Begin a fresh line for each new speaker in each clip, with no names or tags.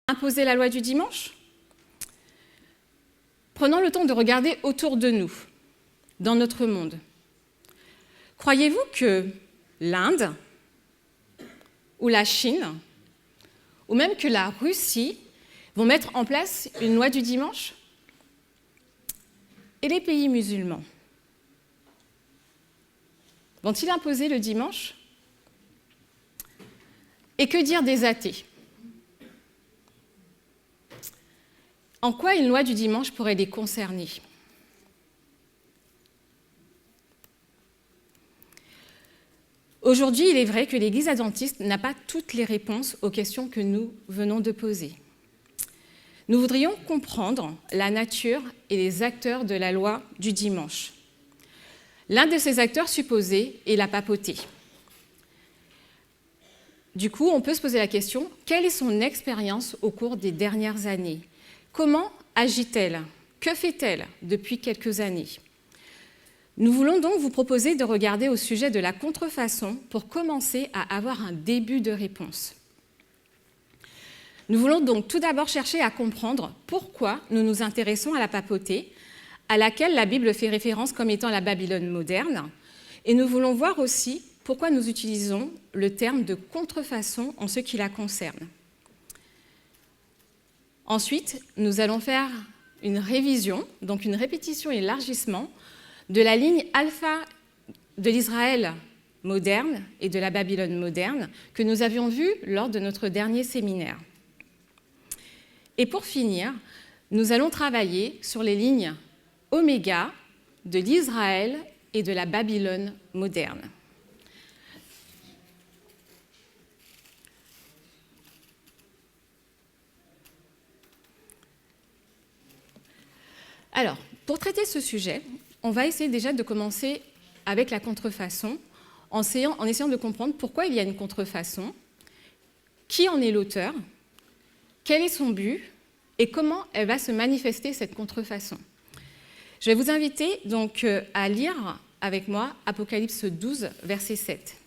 Imposer la loi du dimanche? Prenons le temps de regarder autour de nous, dans notre monde. Croyez-vous que l'Inde, ou la Chine, ou même que la Russie vont mettre en place une loi du dimanche? Et les pays musulmans vont-ils imposer le dimanche? Et que dire des athées? En quoi une loi du dimanche pourrait les concerner? Aujourd'hui, il est vrai que l'Église adventiste n'a pas toutes les réponses aux questions que nous venons de poser. Nous voudrions comprendre la nature et les acteurs de la loi du dimanche. L'un de ces acteurs supposés est la papauté. Du coup, on peut se poser la question, quelle est son expérience au cours des dernières années? Comment agit-elle? Que fait-elle depuis quelques années? Nous voulons donc vous proposer de regarder au sujet de la contrefaçon pour commencer à avoir un début de réponse. Nous voulons donc tout d'abord chercher à comprendre pourquoi nous nous intéressons à la papauté, à laquelle la Bible fait référence comme étant la Babylone moderne, et nous voulons voir aussi pourquoi nous utilisons le terme de contrefaçon en ce qui la concerne. Ensuite, nous allons faire une révision, donc une répétition et élargissement de la ligne alpha de l'Israël moderne et de la Babylone moderne que nous avions vue lors de notre dernier séminaire. Et pour finir, nous allons travailler sur les lignes oméga de l'Israël et de la Babylone moderne. Alors, pour traiter ce sujet, on va essayer déjà de commencer avec la contrefaçon, en essayant de comprendre pourquoi il y a une contrefaçon, qui en est l'auteur, quel est son but et comment elle va se manifester, cette contrefaçon. Je vais vous inviter donc à lire avec moi Apocalypse 12, verset 7,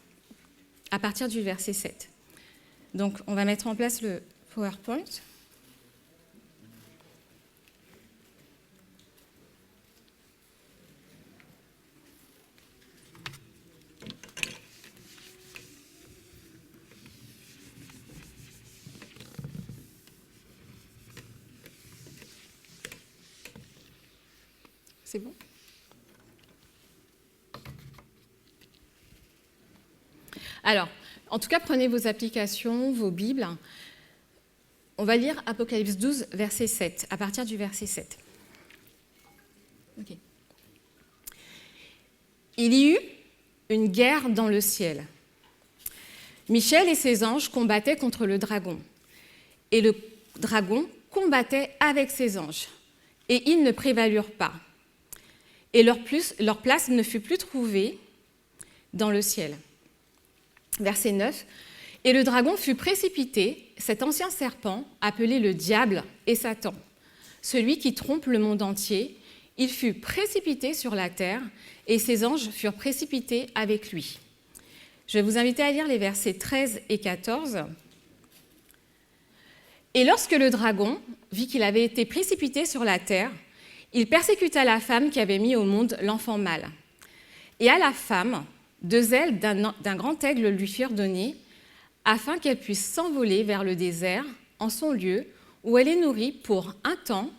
à partir du verset 7. Donc, on va mettre en place le PowerPoint. C'est bon? Alors, en tout cas, prenez vos applications, vos Bibles. On va lire Apocalypse 12, verset 7, à partir du verset 7. Okay. Il y eut une guerre dans le ciel. Michel et ses anges combattaient contre le dragon. Et le dragon combattait avec ses anges. Et ils ne prévalurent pas. Et leur place ne fut plus trouvée dans le ciel. Verset 9. Et le dragon fut précipité, cet ancien serpent, appelé le diable et Satan, celui qui trompe le monde entier. Il fut précipité sur la terre, et ses anges furent précipités avec lui. Je vais vous inviter à lire les versets 13 et 14. Et lorsque le dragon vit qu'il avait été précipité sur la terre, il persécuta la femme qui avait mis au monde l'enfant mâle. Et à la femme, 2 ailes d'un grand aigle lui furent données, afin qu'elle puisse s'envoler vers le désert, en son lieu, où elle est nourrie pour un temps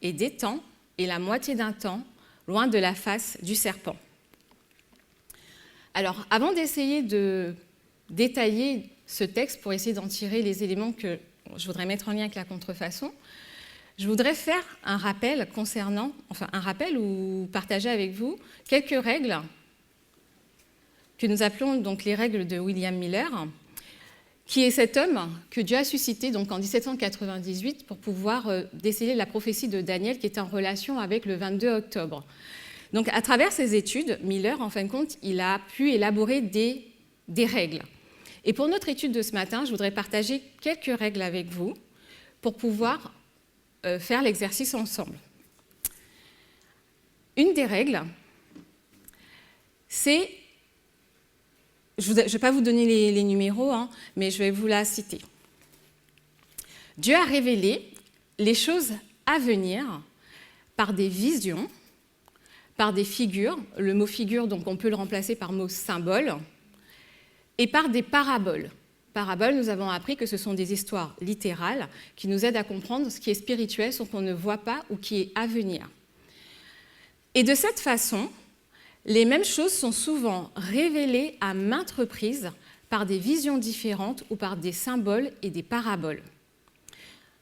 et des temps, et la moitié d'un temps, loin de la face du serpent. Alors, avant d'essayer de détailler ce texte pour essayer d'en tirer les éléments que je voudrais mettre en lien avec la contrefaçon, je voudrais faire un rappel ou partager avec vous quelques règles que nous appelons donc les règles de William Miller, qui est cet homme que Dieu a suscité donc en 1798 pour pouvoir déceler la prophétie de Daniel qui était en relation avec le 22 octobre. Donc à travers ses études, Miller, en fin de compte, il a pu élaborer des règles. Et pour notre étude de ce matin, je voudrais partager quelques règles avec vous pour pouvoir faire l'exercice ensemble. Une des règles, c'est, je ne vais pas vous donner les numéros, mais je vais vous la citer. Dieu a révélé les choses à venir par des visions, par des figures, le mot figure, donc on peut le remplacer par mot symbole, et par des paraboles. Paraboles, nous avons appris que ce sont des histoires littérales qui nous aident à comprendre ce qui est spirituel, ce qu'on ne voit pas ou qui est à venir. Et de cette façon, les mêmes choses sont souvent révélées à maintes reprises par des visions différentes ou par des symboles et des paraboles.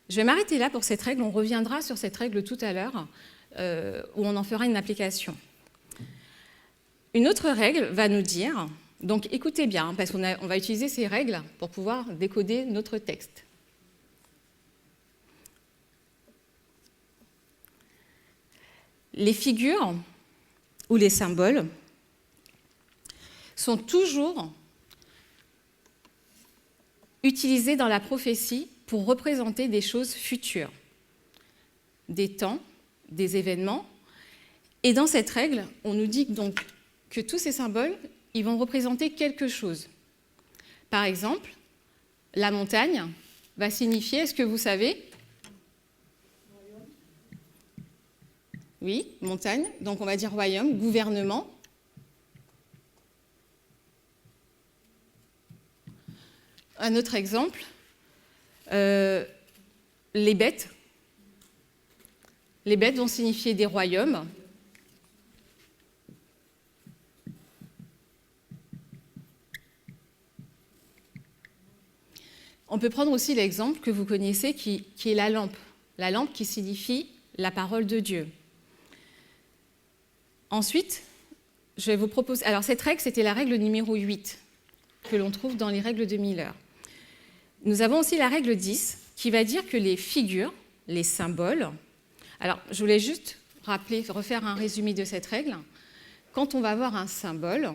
Je vais m'arrêter là pour cette règle, on reviendra sur cette règle tout à l'heure, où on en fera une application. Une autre règle va nous dire, donc écoutez bien, parce qu'on va utiliser ces règles pour pouvoir décoder notre texte. Les figures ou les symboles sont toujours utilisés dans la prophétie pour représenter des choses futures, des temps, des événements. Et dans cette règle, on nous dit donc que tous ces symboles, ils vont représenter quelque chose. Par exemple, la montagne va signifier, est-ce que vous savez? Oui, montagne, donc on va dire royaume, gouvernement. Un autre exemple, les bêtes. Les bêtes vont signifier des royaumes. On peut prendre aussi l'exemple que vous connaissez qui est la lampe. La lampe qui signifie la parole de Dieu. Ensuite, je vais vous proposer... Alors cette règle, c'était la règle numéro 8 que l'on trouve dans les règles de Miller. Nous avons aussi la règle 10 qui va dire que les figures, les symboles... Alors, je voulais juste refaire un résumé de cette règle. Quand on va voir un symbole,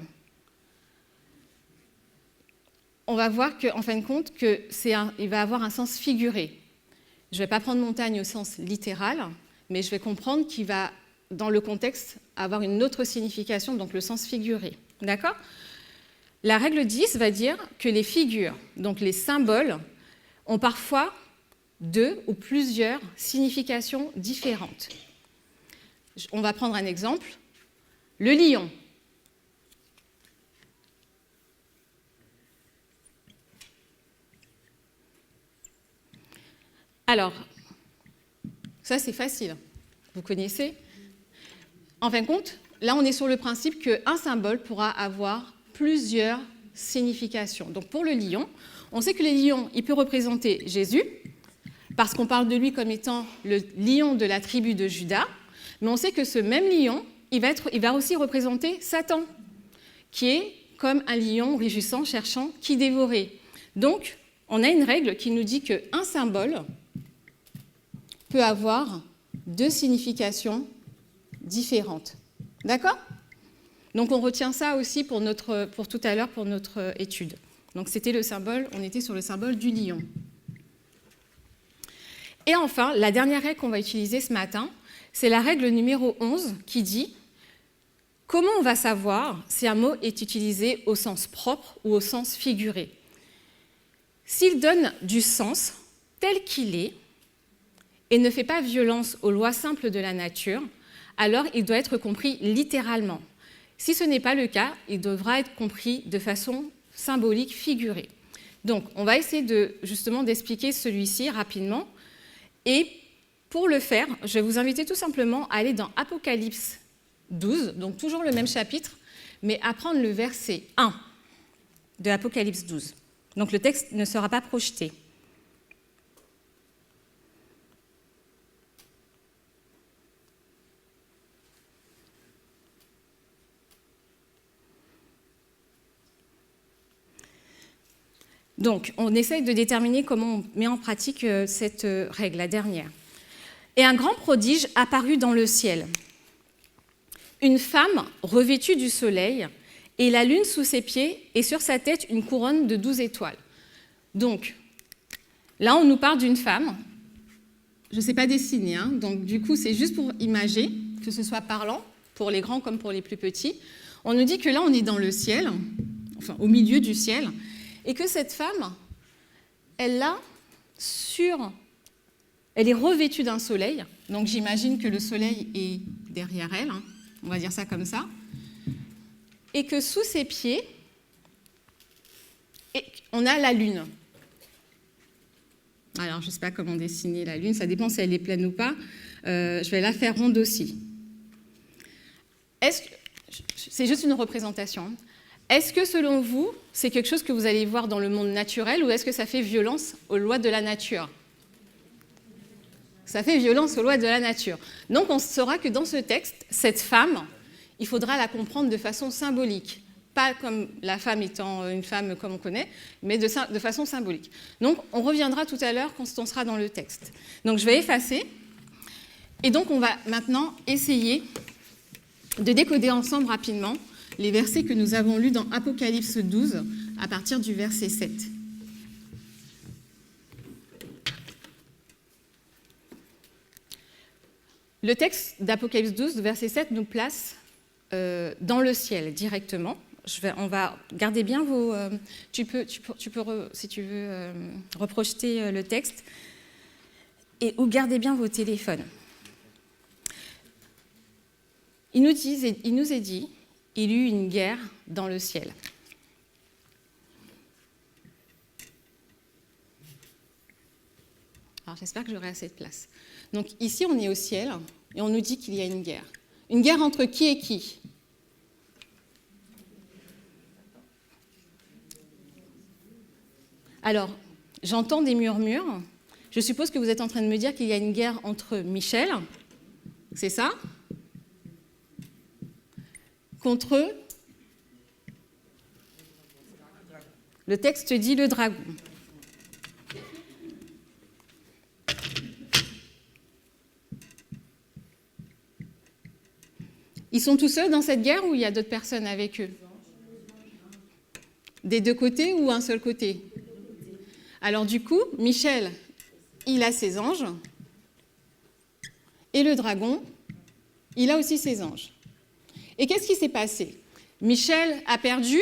on va voir qu'en fin de compte, il va avoir un sens figuré. Je ne vais pas prendre montagne au sens littéral, mais je vais comprendre qu'il va, dans le contexte, avoir une autre signification, donc le sens figuré. D'accord ? La règle 10 va dire que les figures, donc les symboles, ont parfois deux ou plusieurs significations différentes. On va prendre un exemple. Le lion. Alors, ça c'est facile, vous connaissez. En fin de compte, là on est sur le principe qu'un symbole pourra avoir plusieurs significations. Donc pour le lion, on sait que le lion, il peut représenter Jésus, parce qu'on parle de lui comme étant le lion de la tribu de Juda, mais on sait que ce même lion, il va aussi représenter Satan, qui est comme un lion rugissant, cherchant qui dévorer. Donc, on a une règle qui nous dit qu'un symbole peut avoir deux significations différentes. D'accord ? Donc, on retient ça aussi pour tout à l'heure pour notre étude. Donc, c'était le symbole, on était sur le symbole du lion. Et enfin, la dernière règle qu'on va utiliser ce matin, c'est la règle numéro 11 qui dit comment on va savoir si un mot est utilisé au sens propre ou au sens figuré. S'il donne du sens tel qu'il est et ne fait pas violence aux lois simples de la nature, alors il doit être compris littéralement. Si ce n'est pas le cas, il devra être compris de façon symbolique, figurée. Donc, on va essayer justement d'expliquer celui-ci rapidement. Et pour le faire, je vais vous inviter tout simplement à aller dans Apocalypse 12, donc toujours le même chapitre, mais à prendre le verset 1 de Apocalypse 12. Donc le texte ne sera pas projeté. Donc, on essaye de déterminer comment on met en pratique cette règle, la dernière. « Et un grand prodige apparut dans le ciel. Une femme revêtue du soleil et la lune sous ses pieds, et sur sa tête une couronne de 12 étoiles. Donc, là, on nous parle d'une femme. Je ne sais pas dessiner, hein, donc du coup, c'est juste pour imager, que ce soit parlant, pour les grands comme pour les plus petits. On nous dit que là, on est dans le ciel, enfin au milieu du ciel, et que cette femme, elle est revêtue d'un soleil, donc j'imagine que le soleil est derrière elle, hein, on va dire ça comme ça, et que sous ses pieds, on a la lune. Alors, je ne sais pas comment dessiner la lune, ça dépend si elle est pleine ou pas. Je vais la faire ronde aussi. C'est juste une représentation. Est-ce que, selon vous, c'est quelque chose que vous allez voir dans le monde naturel ou est-ce que ça fait violence aux lois de la nature ? Ça fait violence aux lois de la nature. Donc, on saura que dans ce texte, cette femme, il faudra la comprendre de façon symbolique. Pas comme la femme étant une femme comme on connaît, mais de façon symbolique. Donc, on reviendra tout à l'heure quand on sera dans le texte. Donc, je vais effacer. Et donc, on va maintenant essayer de décoder ensemble rapidement les versets que nous avons lus dans Apocalypse 12, à partir du verset 7. Le texte d'Apocalypse 12, verset 7, nous place dans le ciel directement. On va garder bien vos... tu peux si tu veux, reprojeter le texte. Ou gardez bien vos téléphones. Il nous est dit, il y eut une guerre dans le ciel. Alors j'espère que j'aurai assez de place. Donc ici, on est au ciel et on nous dit qu'il y a une guerre. Une guerre entre qui et qui ? Alors, j'entends des murmures. Je suppose que vous êtes en train de me dire qu'il y a une guerre entre Michel, c'est ça ? Contre, le texte dit le dragon. Ils sont tous seuls dans cette guerre ou il y a d'autres personnes avec eux ? Des deux côtés ou un seul côté ? Alors du coup, Michel, il a ses anges, et le dragon, il a aussi ses anges. Et qu'est-ce qui s'est passé ? Michel a perdu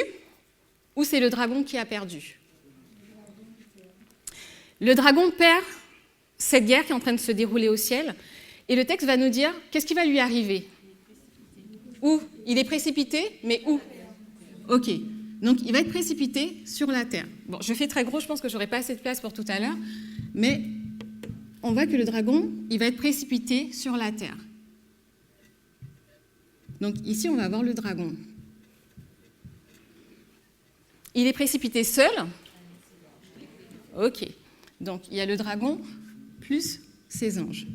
ou c'est le dragon qui a perdu ? Le dragon perd cette guerre qui est en train de se dérouler au ciel, et le texte va nous dire qu'est-ce qui va lui arriver ? Où ? Il est précipité, mais où ? Ok, donc il va être précipité sur la terre. Bon, je fais très gros, je pense que je n'aurai pas assez de place pour tout à l'heure, mais on voit que le dragon, il va être précipité sur la terre. Donc ici, on va voir le dragon. Il est précipité seul. Ok, donc il y a le dragon plus ses anges.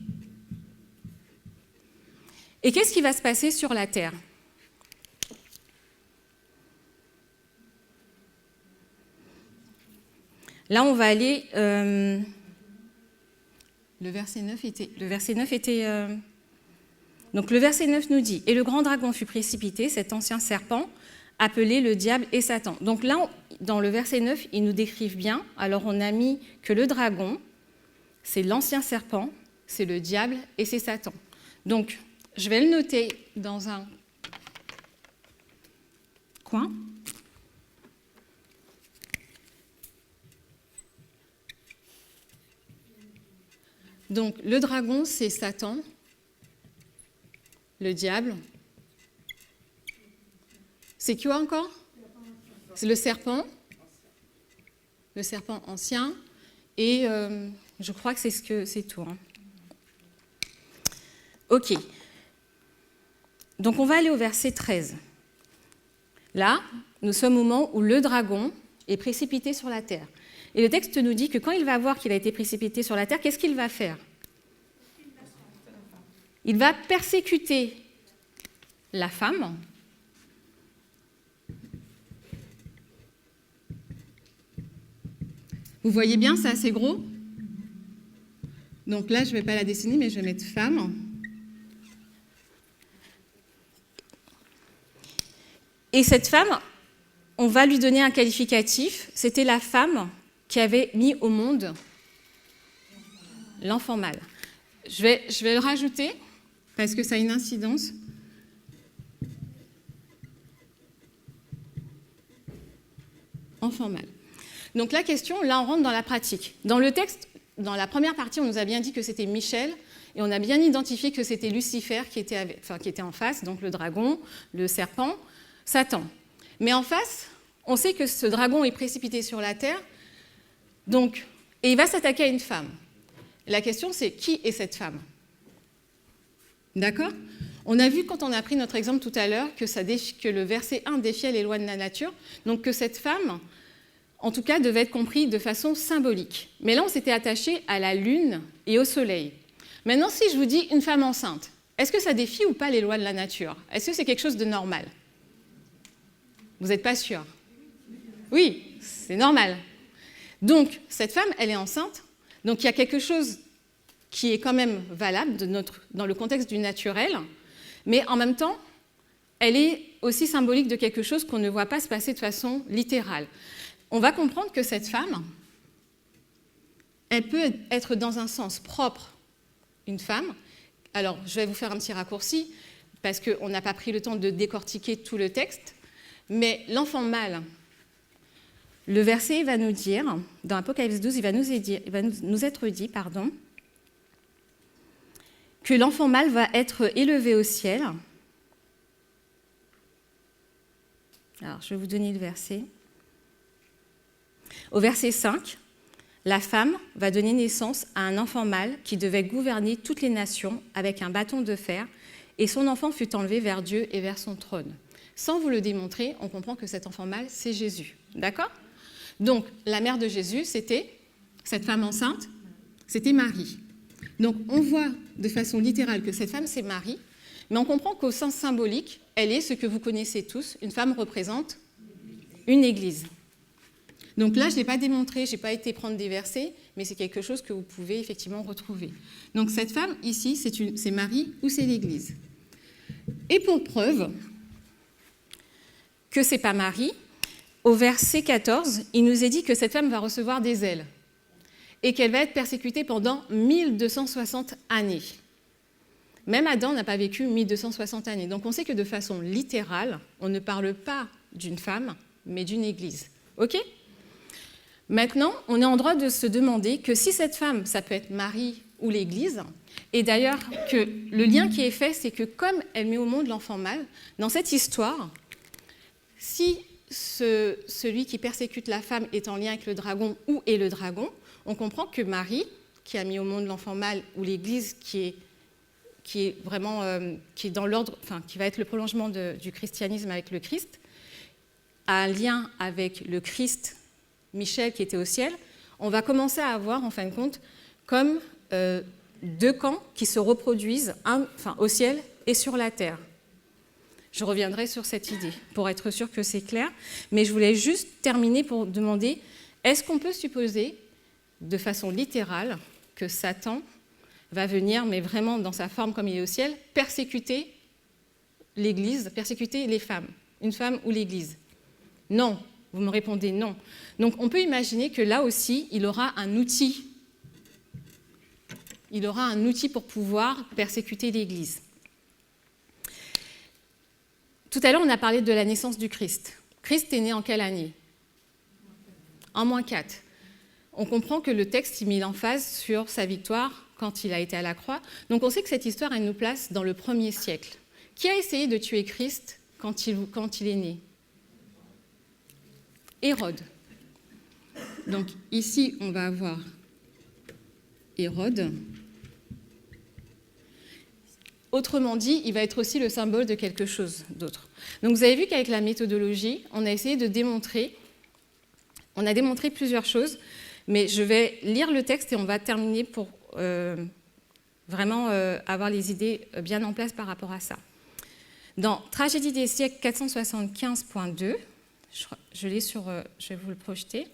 Et qu'est-ce qui va se passer sur la terre ? Là, on va aller... le verset 9 était... Donc le verset 9 nous dit « Et le grand dragon fut précipité, cet ancien serpent, appelé le diable et Satan. » Donc là, dans le verset 9, ils nous décrivent bien. Alors on a mis que le dragon, c'est l'ancien serpent, c'est le diable et c'est Satan. Donc, je vais le noter dans un coin. Donc, le dragon, c'est Satan, le diable. C'est quoi encore ? C'est le serpent ancien, et je crois que c'est tout. Hein. Ok. Donc, on va aller au verset 13. Là, nous sommes au moment où le dragon est précipité sur la terre. Et le texte nous dit que quand il va voir qu'il a été précipité sur la terre, qu'est-ce qu'il va faire ? Il va persécuter la femme. Vous voyez bien, c'est assez gros. Donc là, je ne vais pas la dessiner, mais je vais mettre femme. Et cette femme, on va lui donner un qualificatif, c'était la femme qui avait mis au monde l'enfant mâle. Je vais le rajouter parce que ça a une incidence. Enfant mâle. Donc la question, là on rentre dans la pratique. Dans le texte, dans la première partie, on nous a bien dit que c'était Michel et on a bien identifié que c'était Lucifer qui était en face, donc le dragon, le serpent, Satan. Mais en face, on sait que ce dragon est précipité sur la terre, donc, et il va s'attaquer à une femme. La question, c'est qui est cette femme? D'accord? On a vu quand on a pris notre exemple tout à l'heure que le verset 1 défiait les lois de la nature, donc que cette femme, en tout cas, devait être comprise de façon symbolique. Mais là, on s'était attaché à la lune et au soleil. Maintenant, si je vous dis une femme enceinte, est-ce que ça défie ou pas les lois de la nature? Est-ce que c'est quelque chose de normal? Vous n'êtes pas sûr? Oui, c'est normal. Donc, cette femme, elle est enceinte. Donc, il y a quelque chose qui est quand même valable dans le contexte du naturel, mais en même temps, elle est aussi symbolique de quelque chose qu'on ne voit pas se passer de façon littérale. On va comprendre que cette femme, elle peut être dans un sens propre une femme. Alors, je vais vous faire un petit raccourci, parce qu'on n'a pas pris le temps de décortiquer tout le texte, mais l'enfant mâle, le verset va nous dire, dans Apocalypse 12, il va nous être dit, que l'enfant mâle va être élevé au ciel. Alors, je vais vous donner le verset. Au verset 5, la femme va donner naissance à un enfant mâle qui devait gouverner toutes les nations avec un bâton de fer, et son enfant fut enlevé vers Dieu et vers son trône. Sans vous le démontrer, on comprend que cet enfant mâle, c'est Jésus. D'accord? Donc, la mère de Jésus, c'était, cette femme enceinte, c'était Marie. Donc, on voit de façon littérale que cette femme, c'est Marie, mais on comprend qu'au sens symbolique, elle est ce que vous connaissez tous, une femme représente une église. Donc là, je ne l'ai pas démontré, je n'ai pas été prendre des versets, mais c'est quelque chose que vous pouvez effectivement retrouver. Donc cette femme, ici, c'est Marie ou c'est l'église. Et pour preuve que ce n'est pas Marie, au verset 14, il nous est dit que cette femme va recevoir des ailes et qu'elle va être persécutée pendant 1260 années. Même Adam n'a pas vécu 1260 années. Donc on sait que de façon littérale, on ne parle pas d'une femme, mais d'une église. OK ? Maintenant, on est en droit de se demander que si cette femme, ça peut être Marie ou l'église, et d'ailleurs que le lien qui est fait, c'est que comme elle met au monde l'enfant mâle, dans cette histoire, si celui qui persécute la femme est en lien avec le dragon ou est le dragon, on comprend que Marie, qui a mis au monde l'enfant mâle, ou l'Église qui est vraiment qui est dans l'ordre, enfin qui va être le prolongement du christianisme avec le Christ, a un lien avec le Christ, Michel qui était au ciel. On va commencer à avoir en fin de compte comme deux camps qui se reproduisent, au ciel et sur la terre. Je reviendrai sur cette idée pour être sûr que c'est clair, mais je voulais juste terminer pour demander, est-ce qu'on peut supposer de façon littérale que Satan va venir, mais vraiment dans sa forme comme il est au ciel, persécuter l'Église, persécuter les femmes, une femme ou l'Église? Non, vous me répondez non. Donc on peut imaginer que là aussi, il aura un outil. Il aura un outil pour pouvoir persécuter l'Église. Tout à l'heure, on a parlé de la naissance du Christ. Christ est né en quelle année? En -4. On comprend que le texte il met l'emphase sur sa victoire quand il a été à la croix. Donc on sait que cette histoire, elle nous place dans le 1er siècle. Qui a essayé de tuer Christ quand il est né? Hérode. Donc ici, on va avoir Hérode. Autrement dit, il va être aussi le symbole de quelque chose d'autre. Donc vous avez vu qu'avec la méthodologie, on a essayé de démontrer, on a démontré plusieurs choses, mais je vais lire le texte et on va terminer pour vraiment avoir les idées bien en place par rapport à ça. Dans Tragédie des siècles 475.2, je l'ai sur, je vais vous le projeter.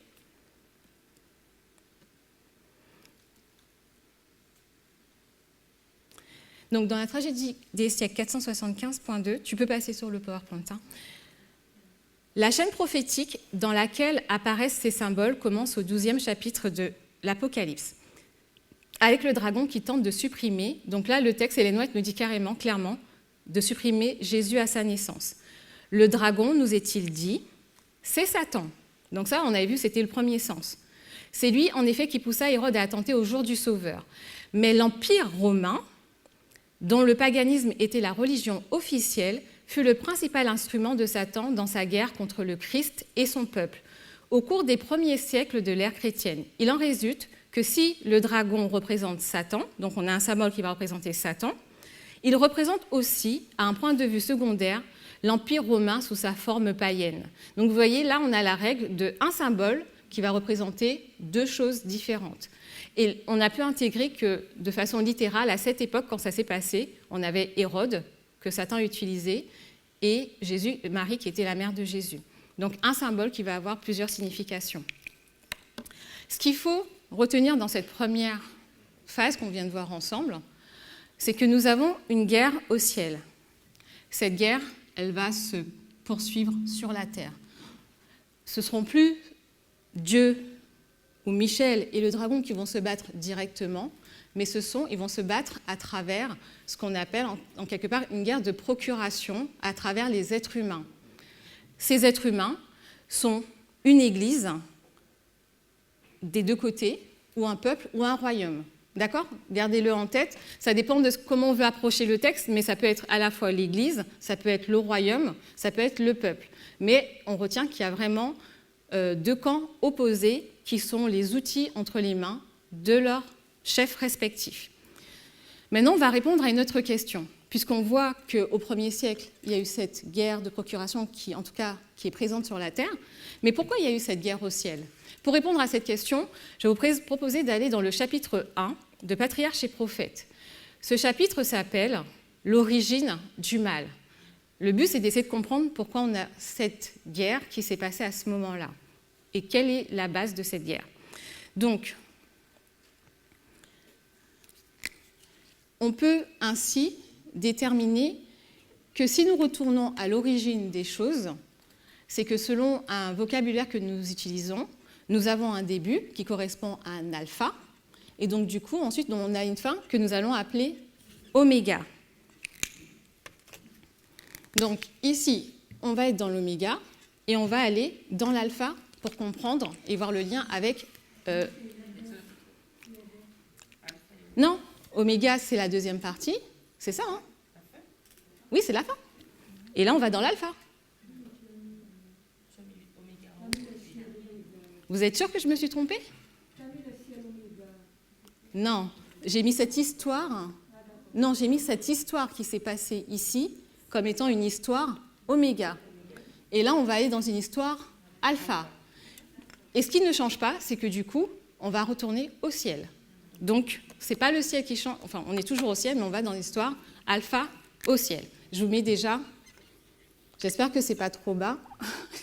Donc, dans la Tragédie des siècles 475.2, tu peux passer sur le PowerPoint, hein. La chaîne prophétique dans laquelle apparaissent ces symboles commence au 12e chapitre de l'Apocalypse, avec le dragon qui tente de supprimer, donc là le texte Ellen White nous dit clairement, de supprimer Jésus à sa naissance. Le dragon, nous est-il dit, c'est Satan. Donc ça, on avait vu, c'était le premier sens. C'est lui, en effet, qui poussa Hérode à attenter au jour du Sauveur. Mais l'Empire romain, dont le paganisme était la religion officielle, fut le principal instrument de Satan dans sa guerre contre le Christ et son peuple, au cours des premiers siècles de l'ère chrétienne. Il en résulte que si le dragon représente Satan, donc on a un symbole qui va représenter Satan, il représente aussi, à un point de vue secondaire, l'Empire romain sous sa forme païenne. Donc vous voyez, là, on a la règle d'un symbole qui va représenter deux choses différentes. Et on a pu intégrer que, de façon littérale, à cette époque, quand ça s'est passé, on avait Hérode, que Satan utilisait, et Jésus, Marie, qui était la mère de Jésus. Donc un symbole qui va avoir plusieurs significations. Ce qu'il faut retenir dans cette première phase qu'on vient de voir ensemble, c'est que nous avons une guerre au ciel. Cette guerre, elle va se poursuivre sur la terre. Ce ne seront plus Dieu ou Michel et le dragon qui vont se battre directement, mais ils vont se battre à travers ce qu'on appelle en quelque part une guerre de procuration à travers les êtres humains. Ces êtres humains sont une église des deux côtés, ou un peuple, ou un royaume. D'accord ? Gardez-le en tête. Ça dépend de comment on veut approcher le texte, mais ça peut être à la fois l'Église, ça peut être le royaume, ça peut être le peuple. Mais on retient qu'il y a vraiment deux camps opposés qui sont les outils entre les mains de leurs chefs respectifs. Maintenant, on va répondre à une autre question. Puisqu'on voit qu'au 1er siècle, il y a eu cette guerre de procuration qui est présente sur la terre. Mais pourquoi il y a eu cette guerre au ciel ? Pour répondre à cette question, je vais vous proposer d'aller dans le chapitre 1 de Patriarches et prophètes. Ce chapitre s'appelle « L'origine du mal ». Le but, c'est d'essayer de comprendre pourquoi on a cette guerre qui s'est passée à ce moment-là et quelle est la base de cette guerre. Donc, on peut ainsi déterminer que si nous retournons à l'origine des choses, c'est que selon un vocabulaire que nous utilisons, nous avons un début qui correspond à un alpha, et donc du coup, ensuite, on a une fin que nous allons appeler oméga. Donc ici, on va être dans l'oméga, et on va aller dans l'alpha pour comprendre et voir le lien avec... Non, oméga, c'est la deuxième partie, c'est ça, hein ? Oui, c'est la fin. Et là, on va dans l'alpha. Vous êtes sûr que je me suis trompée ? Non, j'ai mis cette histoire. Non, j'ai mis cette histoire qui s'est passée ici comme étant une histoire oméga. Et là, on va aller dans une histoire alpha. Et ce qui ne change pas, c'est que du coup, on va retourner au ciel. Donc, ce n'est pas le ciel qui change. Enfin, on est toujours au ciel, mais on va dans l'histoire alpha au ciel. Je vous mets déjà. J'espère que ce n'est pas trop bas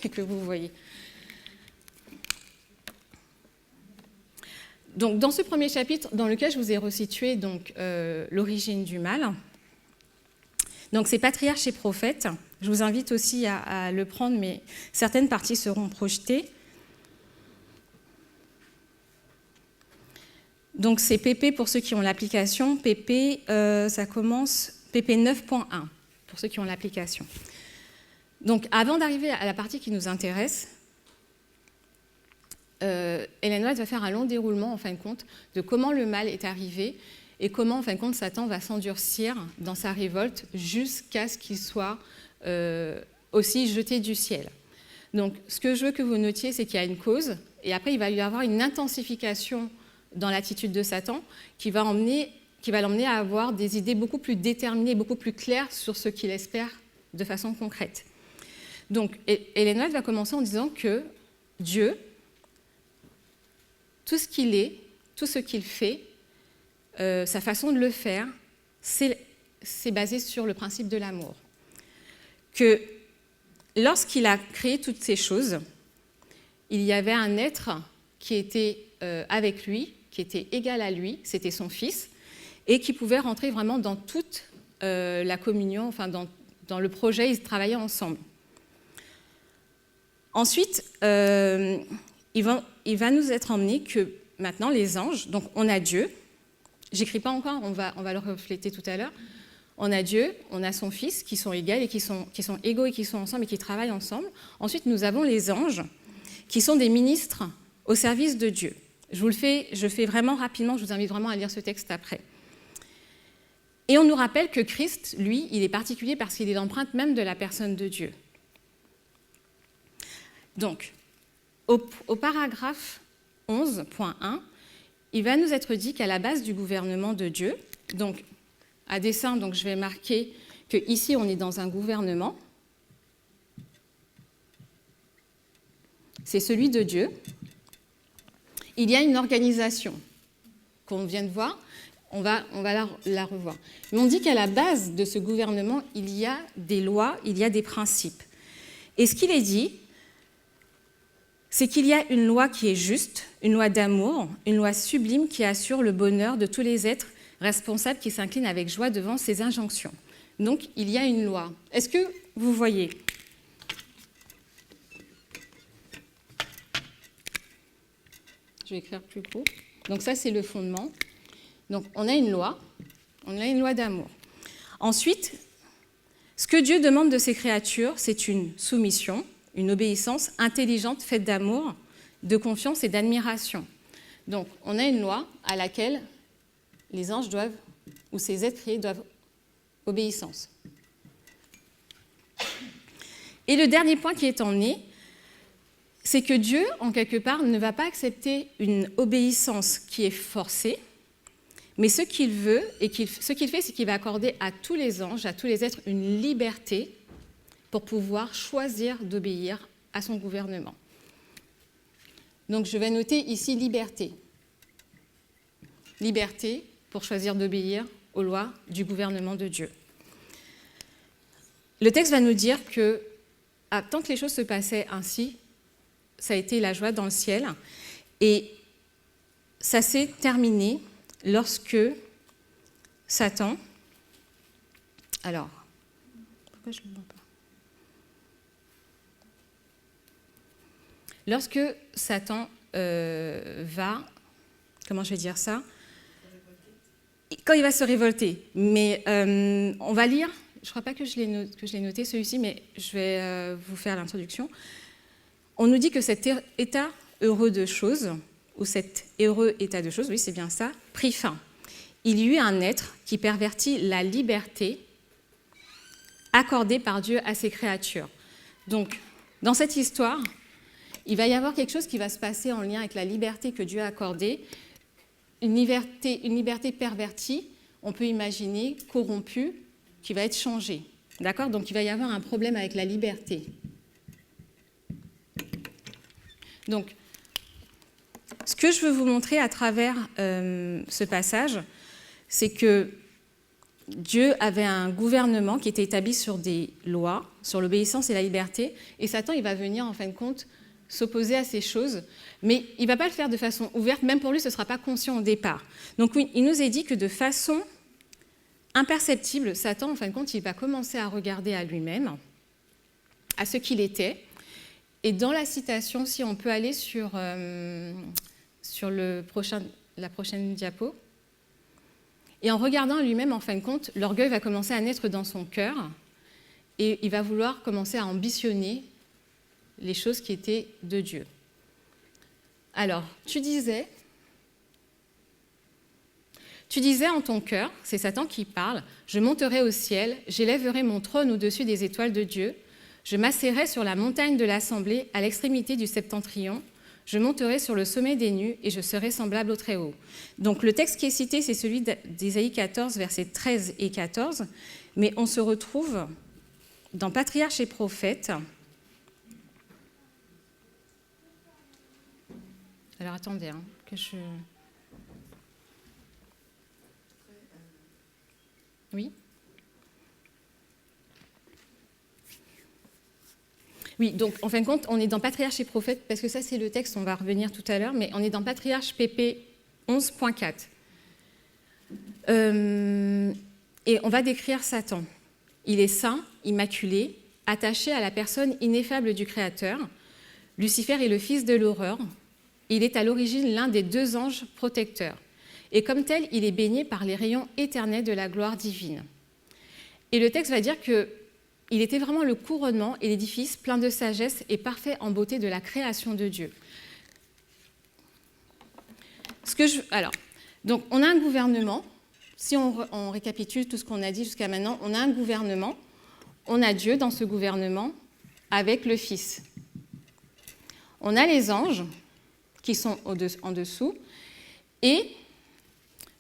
et que vous voyez. Donc, dans ce premier chapitre, dans lequel je vous ai resitué donc, l'origine du mal, donc c'est Patriarches et prophètes. Je vous invite aussi à le prendre, mais certaines parties seront projetées. Donc c'est PP pour ceux qui ont l'application. PP, ça commence PP 9.1 pour ceux qui ont l'application. Donc avant d'arriver à la partie qui nous intéresse, Ellen White va faire un long déroulement, en fin de compte, de comment le mal est arrivé et comment, en fin de compte, Satan va s'endurcir dans sa révolte jusqu'à ce qu'il soit aussi jeté du ciel. Donc, ce que je veux que vous notiez, c'est qu'il y a une cause, et après, il va y avoir une intensification dans l'attitude de Satan qui va l'emmener à avoir des idées beaucoup plus déterminées, beaucoup plus claires sur ce qu'il espère de façon concrète. Donc, Ellen White va commencer en disant que Dieu, tout ce qu'il est, tout ce qu'il fait, sa façon de le faire, c'est basé sur le principe de l'amour. Que lorsqu'il a créé toutes ces choses, il y avait un être qui était avec lui, qui était égal à lui, c'était son fils, et qui pouvait rentrer vraiment dans toute la communion, enfin dans le projet, ils travaillaient ensemble. Ensuite, il va nous être emmené que maintenant les anges, donc on a Dieu, j'écris pas encore, on va le refléter tout à l'heure, on a Dieu, on a son Fils qui sont égaux et qui sont égaux et qui sont ensemble et qui travaillent ensemble. Ensuite, nous avons les anges qui sont des ministres au service de Dieu. Je fais vraiment rapidement, je vous invite vraiment à lire ce texte après. Et on nous rappelle que Christ, lui, il est particulier parce qu'il est l'empreinte même de la personne de Dieu. Donc, au paragraphe 11.1, il va nous être dit qu'à la base du gouvernement de Dieu, donc à dessein, donc je vais marquer qu'ici on est dans un gouvernement, c'est celui de Dieu. Il y a une organisation qu'on vient de voir, on va la revoir. Mais on dit qu'à la base de ce gouvernement, il y a des lois, il y a des principes. Et ce qu'il est dit, c'est qu'il y a une loi qui est juste, une loi d'amour, une loi sublime qui assure le bonheur de tous les êtres responsables qui s'inclinent avec joie devant ses injonctions. Donc, il y a une loi. Est-ce que vous voyez ? Je vais écrire plus gros. Donc ça, c'est le fondement. Donc, on a une loi d'amour. Ensuite, ce que Dieu demande de ses créatures, c'est une soumission, une obéissance intelligente, faite d'amour, de confiance et d'admiration. Donc, on a une loi à laquelle les anges doivent, ou ces êtres créés doivent obéissance. Et le dernier point qui est emmené, c'est que Dieu, en quelque part, ne va pas accepter une obéissance qui est forcée, mais ce qu'il veut, et ce qu'il fait, c'est qu'il va accorder à tous les anges, à tous les êtres, une liberté pour pouvoir choisir d'obéir à son gouvernement. Donc je vais noter ici liberté. Liberté pour choisir d'obéir aux lois du gouvernement de Dieu. Le texte va nous dire que, tant que les choses se passaient ainsi, ça a été la joie dans le ciel, et ça s'est terminé lorsque Satan... Alors, pourquoi je ne le vois pas ? Lorsque Satan va... Comment je vais dire ça ? Quand il va se révolter. Mais on va lire, je ne crois pas que je l'ai noté celui-ci, mais je vais vous faire l'introduction. On nous dit que cet état heureux de choses, ou cet heureux état de choses, oui c'est bien ça, prit fin. Il y eut un être qui pervertit la liberté accordée par Dieu à ses créatures. Donc, dans cette histoire, il va y avoir quelque chose qui va se passer en lien avec la liberté que Dieu a accordée, une liberté pervertie, on peut imaginer, corrompue, qui va être changée. D'accord ? Donc il va y avoir un problème avec la liberté. Donc, ce que je veux vous montrer à travers ce passage, c'est que Dieu avait un gouvernement qui était établi sur des lois, sur l'obéissance et la liberté, et Satan, il va venir, en fin de compte, s'opposer à ces choses, mais il ne va pas le faire de façon ouverte, même pour lui, ce ne sera pas conscient au départ. Donc oui, il nous est dit que de façon imperceptible, Satan, en fin de compte, il va commencer à regarder à lui-même, à ce qu'il était. Et dans la citation, si on peut aller sur la prochaine diapo, et en regardant à lui-même, en fin de compte, l'orgueil va commencer à naître dans son cœur, et il va vouloir commencer à ambitionner les choses qui étaient de Dieu. Alors, tu disais en ton cœur, c'est Satan qui parle, je monterai au ciel, j'élèverai mon trône au-dessus des étoiles de Dieu, je m'assierai sur la montagne de l'assemblée à l'extrémité du septentrion, je monterai sur le sommet des nues et je serai semblable au Très-Haut. Donc le texte qui est cité, c'est celui d'Ésaïe 14, versets 13 et 14, mais on se retrouve dans Patriarches et Prophètes. Alors attendez, que je... Oui ? Oui, donc en fin de compte, on est dans Patriarches et Prophètes, parce que ça c'est le texte, on va revenir tout à l'heure, mais on est dans Patriarches PP 11.4. Et on va décrire Satan. Il est saint, immaculé, attaché à la personne ineffable du Créateur. Lucifer est le fils de l'horreur. Il est à l'origine l'un des 2 anges protecteurs. Et comme tel, il est baigné par les rayons éternels de la gloire divine. Et le texte va dire qu'il était vraiment le couronnement et l'édifice plein de sagesse et parfait en beauté de la création de Dieu. Alors, donc on a un gouvernement. Si on récapitule tout ce qu'on a dit jusqu'à maintenant, on a un gouvernement, on a Dieu dans ce gouvernement avec le Fils. On a les anges qui sont en dessous, et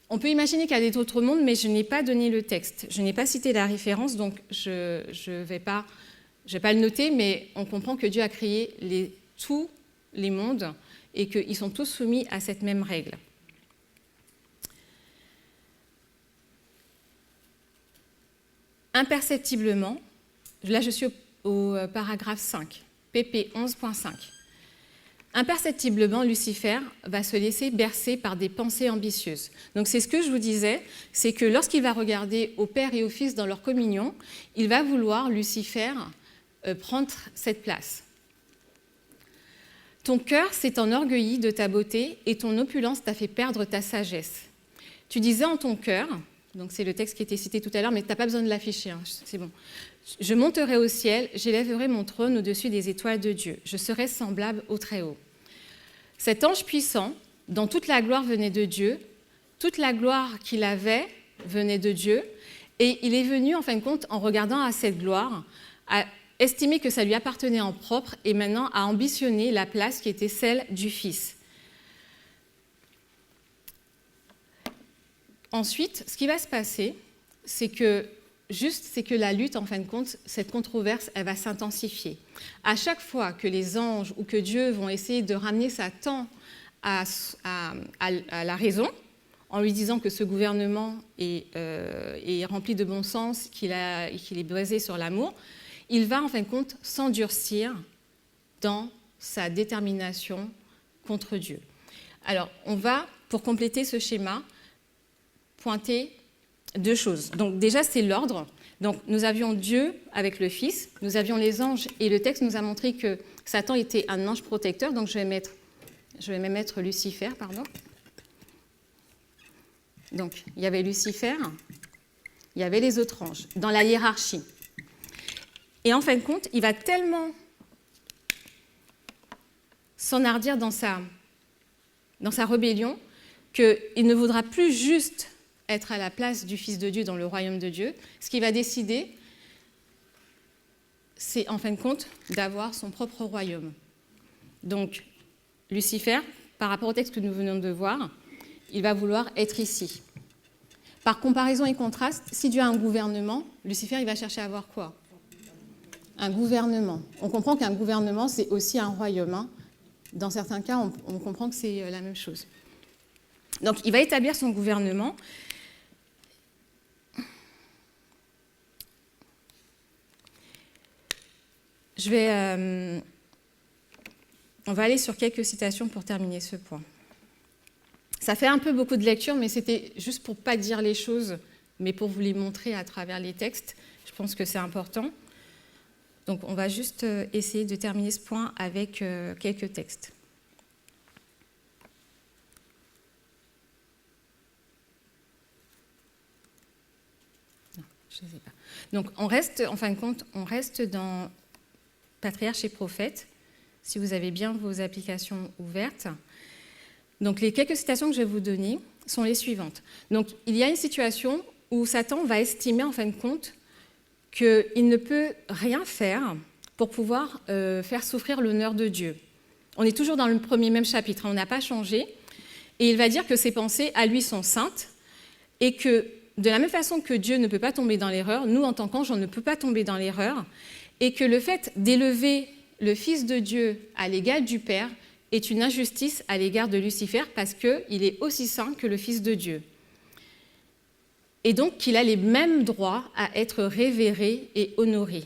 on peut imaginer qu'il y a d'autres mondes, mais je n'ai pas donné le texte. Je n'ai pas cité la référence, donc je ne vais pas le noter, mais on comprend que Dieu a créé tous les mondes et qu'ils sont tous soumis à cette même règle. Imperceptiblement, là je suis au paragraphe 5, pp 11.5. Imperceptiblement, Lucifer va se laisser bercer par des pensées ambitieuses. Donc c'est ce que je vous disais, c'est que lorsqu'il va regarder au Père et au Fils dans leur communion, il va vouloir, Lucifer, prendre cette place. Ton cœur s'est enorgueilli de ta beauté et ton opulence t'a fait perdre ta sagesse. Tu disais en ton cœur, donc c'est le texte qui était cité tout à l'heure, mais tu n'as pas besoin de l'afficher, hein, c'est bon. Je monterai au ciel, j'élèverai mon trône au-dessus des étoiles de Dieu. Je serai semblable au Très-Haut. Cet ange puissant, dont toute la gloire venait de Dieu, toute la gloire qu'il avait venait de Dieu, et il est venu, en fin de compte, en regardant à cette gloire, à estimer que ça lui appartenait en propre, et maintenant à ambitionner la place qui était celle du Fils. Ensuite, ce qui va se passer, c'est que la lutte, en fin de compte, cette controverse, elle va s'intensifier. À chaque fois que les anges ou que Dieu vont essayer de ramener Satan à la raison, en lui disant que ce gouvernement est rempli de bon sens, qu'il est basé sur l'amour, il va, en fin de compte, s'endurcir dans sa détermination contre Dieu. Alors, on va, pour compléter ce schéma, pointer 2 choses. Donc déjà, c'est l'ordre. Donc nous avions Dieu avec le Fils, nous avions les anges, et le texte nous a montré que Satan était un ange protecteur. Donc je vais même mettre Lucifer, pardon. Donc il y avait Lucifer, il y avait les autres anges, dans la hiérarchie. Et en fin de compte, il va tellement s'enhardir dans sa rébellion qu'il ne voudra plus juste être à la place du Fils de Dieu dans le royaume de Dieu. Ce qu'il va décider, c'est en fin de compte d'avoir son propre royaume. Donc, Lucifer, par rapport au texte que nous venons de voir, il va vouloir être ici. Par comparaison et contraste, si Dieu a un gouvernement, Lucifer, il va chercher à avoir quoi? Un gouvernement. On comprend qu'un gouvernement, c'est aussi un royaume, hein. Dans certains cas, on comprend que c'est la même chose. Donc, il va établir son gouvernement. On va aller sur quelques citations pour terminer ce point. Ça fait un peu beaucoup de lecture, mais c'était juste pour ne pas dire les choses, mais pour vous les montrer à travers les textes. Je pense que c'est important. Donc, on va juste essayer de terminer ce point avec quelques textes. Non, je ne sais pas. Donc, en fin de compte, on reste dans Patriarches et prophètes, si vous avez bien vos applications ouvertes. Donc, les quelques citations que je vais vous donner sont les suivantes. Donc, il y a une situation où Satan va estimer, en fin de compte, qu'il ne peut rien faire pour pouvoir faire souffrir l'honneur de Dieu. On est toujours dans le même chapitre, on n'a pas changé. Et il va dire que ses pensées, à lui, sont saintes, et que, de la même façon que Dieu ne peut pas tomber dans l'erreur, nous, en tant qu'anges, on ne peut pas tomber dans l'erreur, et que le fait d'élever le Fils de Dieu à l'égal du Père est une injustice à l'égard de Lucifer parce qu'il est aussi saint que le Fils de Dieu. Et donc qu'il a les mêmes droits à être révéré et honoré.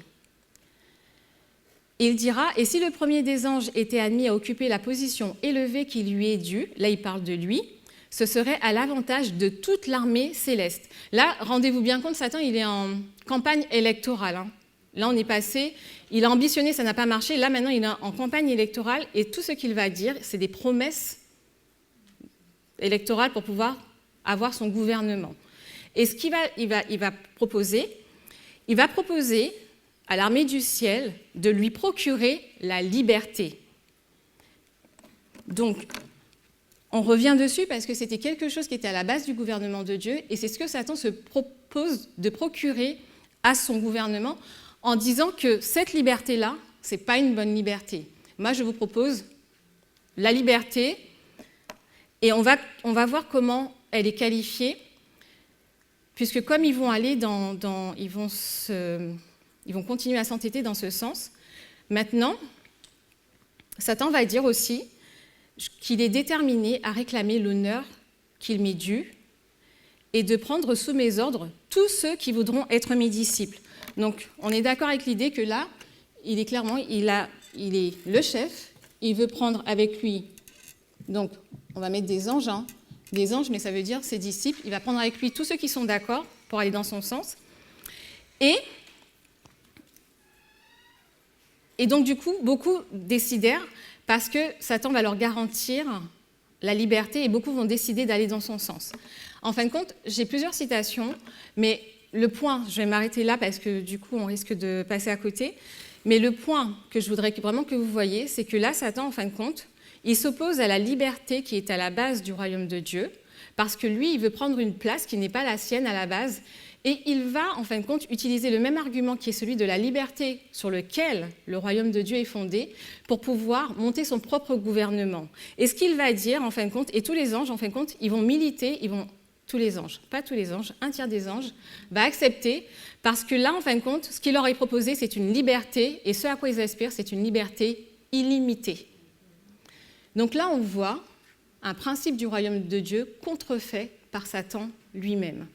Il dira, et si le premier des anges était admis à occuper la position élevée qui lui est due, là il parle de lui, ce serait à l'avantage de toute l'armée céleste. Là, rendez-vous bien compte, Satan, il est en campagne électorale, hein. Là, on est passé, Il a ambitionné, ça n'a pas marché. Là, maintenant, il est en campagne électorale et tout ce qu'il va dire, c'est des promesses électorales pour pouvoir avoir son gouvernement. Et ce qu'il va proposer, il va proposer à l'armée du ciel de lui procurer la liberté. Donc, on revient dessus parce que c'était quelque chose qui était à la base du gouvernement de Dieu et c'est ce que Satan se propose de procurer à son gouvernement en disant que cette liberté-là, ce n'est pas une bonne liberté. Moi, je vous propose la liberté et on va voir comment elle est qualifiée, puisque comme ils vont aller ils vont continuer à s'entêter dans ce sens. Maintenant, Satan va dire aussi qu'il est déterminé à réclamer l'honneur qu'il m'est dû et de prendre sous mes ordres tous ceux qui voudront être mes disciples. Donc, on est d'accord avec l'idée que là, il est clairement, il est le chef, il veut prendre avec lui, donc on va mettre des anges, mais ça veut dire ses disciples, il va prendre avec lui tous ceux qui sont d'accord pour aller dans son sens. Et donc, du coup, beaucoup décidèrent parce que Satan va leur garantir la liberté et beaucoup vont décider d'aller dans son sens. En fin de compte, j'ai plusieurs citations, mais le point, je vais m'arrêter là parce que du coup, on risque de passer à côté, mais le point que je voudrais vraiment que vous voyez, c'est que là, Satan, en fin de compte, il s'oppose à la liberté qui est à la base du royaume de Dieu, parce que lui, il veut prendre une place qui n'est pas la sienne à la base, et il va, en fin de compte, utiliser le même argument qui est celui de la liberté sur lequel le royaume de Dieu est fondé pour pouvoir monter son propre gouvernement. Et ce qu'il va dire, en fin de compte, et tous les anges, en fin de compte, ils vont militer, tous les anges, pas tous les anges, un tiers des anges, va accepter, parce que là, en fin de compte, ce qu'il leur est proposé, c'est une liberté, et ce à quoi ils aspirent, c'est une liberté illimitée. Donc là, on voit un principe du royaume de Dieu contrefait par Satan lui-même.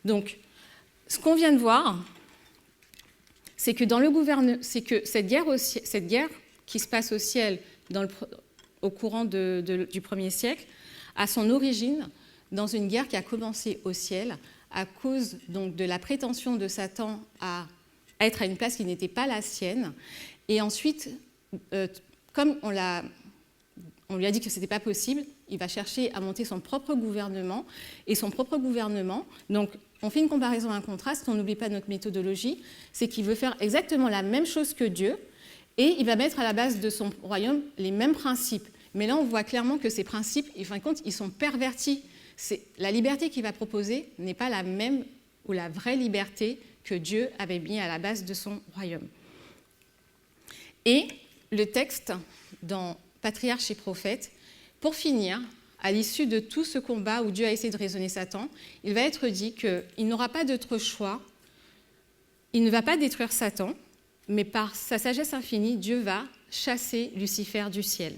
Donc, ce qu'on vient de voir, c'est que dans le gouvernement, c'est que cette guerre qui se passe au ciel au courant du 1er siècle a son origine dans une guerre qui a commencé au ciel à cause donc de la prétention de Satan à être à une place qui n'était pas la sienne. Et ensuite, comme on lui a dit que ce n'était pas possible, il va chercher à monter son propre gouvernement. Et son propre gouvernement, donc on fait une comparaison, un contraste, on n'oublie pas notre méthodologie, c'est qu'il veut faire exactement la même chose que Dieu et il va mettre à la base de son royaume les mêmes principes. Mais là, on voit clairement que ces principes, en fin de compte, ils sont pervertis. La liberté qu'il va proposer n'est pas la même ou la vraie liberté que Dieu avait mis à la base de son royaume. Et le texte dans Patriarches et Prophètes, pour finir, à l'issue de tout ce combat où Dieu a essayé de raisonner Satan, il va être dit qu'il n'aura pas d'autre choix, il ne va pas détruire Satan, mais par sa sagesse infinie, Dieu va chasser Lucifer du ciel.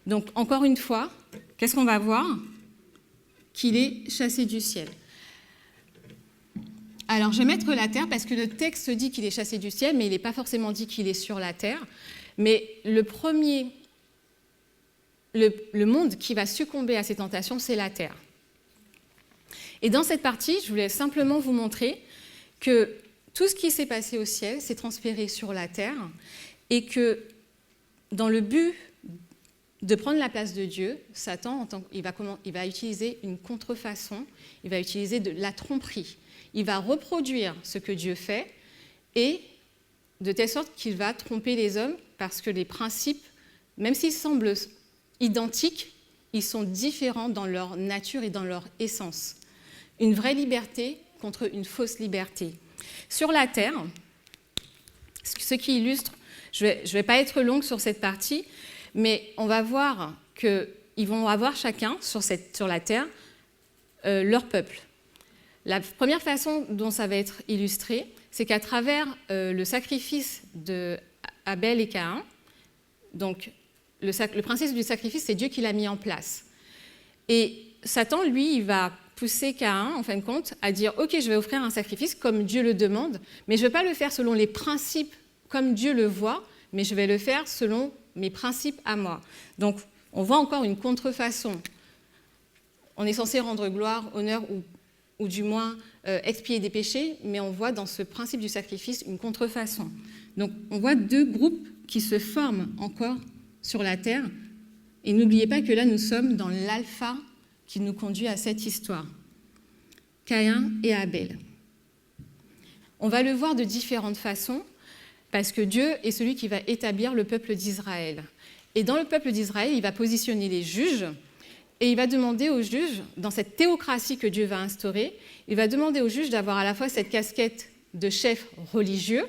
Donc, encore une fois, qu'est-ce qu'on va voir ? Qu'il est chassé du ciel. Alors, je vais mettre la terre, parce que le texte dit qu'il est chassé du ciel, mais il n'est pas forcément dit qu'il est sur la terre. Mais le monde qui va succomber à ces tentations, c'est la terre. Et dans cette partie, je voulais simplement vous montrer que tout ce qui s'est passé au ciel s'est transféré sur la terre et que dans le but de prendre la place de Dieu, Satan, il va utiliser une contrefaçon, il va utiliser de la tromperie. Il va reproduire ce que Dieu fait et de telle sorte qu'il va tromper les hommes parce que les principes, même s'ils semblent identiques, ils sont différents dans leur nature et dans leur essence. Une vraie liberté contre une fausse liberté. Sur la terre, ce qui illustre, je vais pas être longue sur cette partie, mais on va voir qu'ils vont avoir chacun sur la terre leur peuple. La première façon dont ça va être illustré, c'est qu'à travers le sacrifice d'Abel et Caïn, donc le principe du sacrifice, c'est Dieu qui l'a mis en place. Et Satan, lui, il va pousser Caïn, en fin de compte, à dire « Ok, je vais offrir un sacrifice comme Dieu le demande, mais je ne vais pas le faire selon les principes comme Dieu le voit, mais je vais le faire selon mes principes à moi. » Donc, on voit encore une contrefaçon. On est censé rendre gloire, honneur ou ou du moins expier des péchés, mais on voit dans ce principe du sacrifice une contrefaçon. Donc on voit deux groupes qui se forment encore sur la terre, et n'oubliez pas que là nous sommes dans l'alpha qui nous conduit à cette histoire. Caïn et Abel. On va le voir de différentes façons, parce que Dieu est celui qui va établir le peuple d'Israël. Et dans le peuple d'Israël, il va positionner les juges, et il va demander aux juges, dans cette théocratie que Dieu va instaurer, il va demander aux juges d'avoir à la fois cette casquette de chef religieux,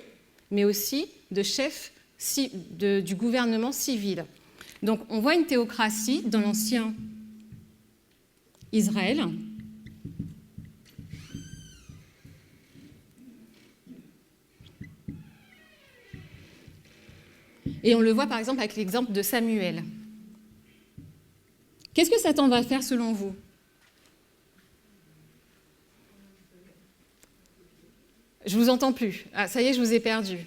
mais aussi de chef du gouvernement civil. Donc on voit une théocratie dans l'ancien Israël. Et on le voit par exemple avec l'exemple de Samuel. Qu'est-ce que Satan va faire selon vous? Je ne vous entends plus. Ah, ça y est, je vous ai perdu.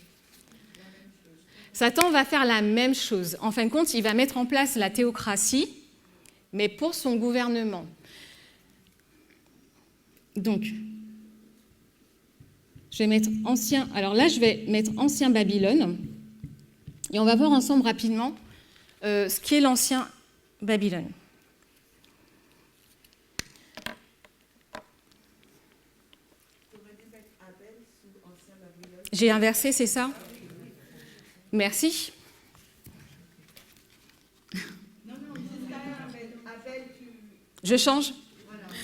Satan va faire la même chose. En fin de compte, il va mettre en place la théocratie, mais pour son gouvernement. Donc, je vais mettre ancien. Alors là, je vais mettre ancien Babylone. Et on va voir ensemble rapidement ce qu'est l'ancien Babylone. J'ai inversé, c'est ça? Merci. Je change?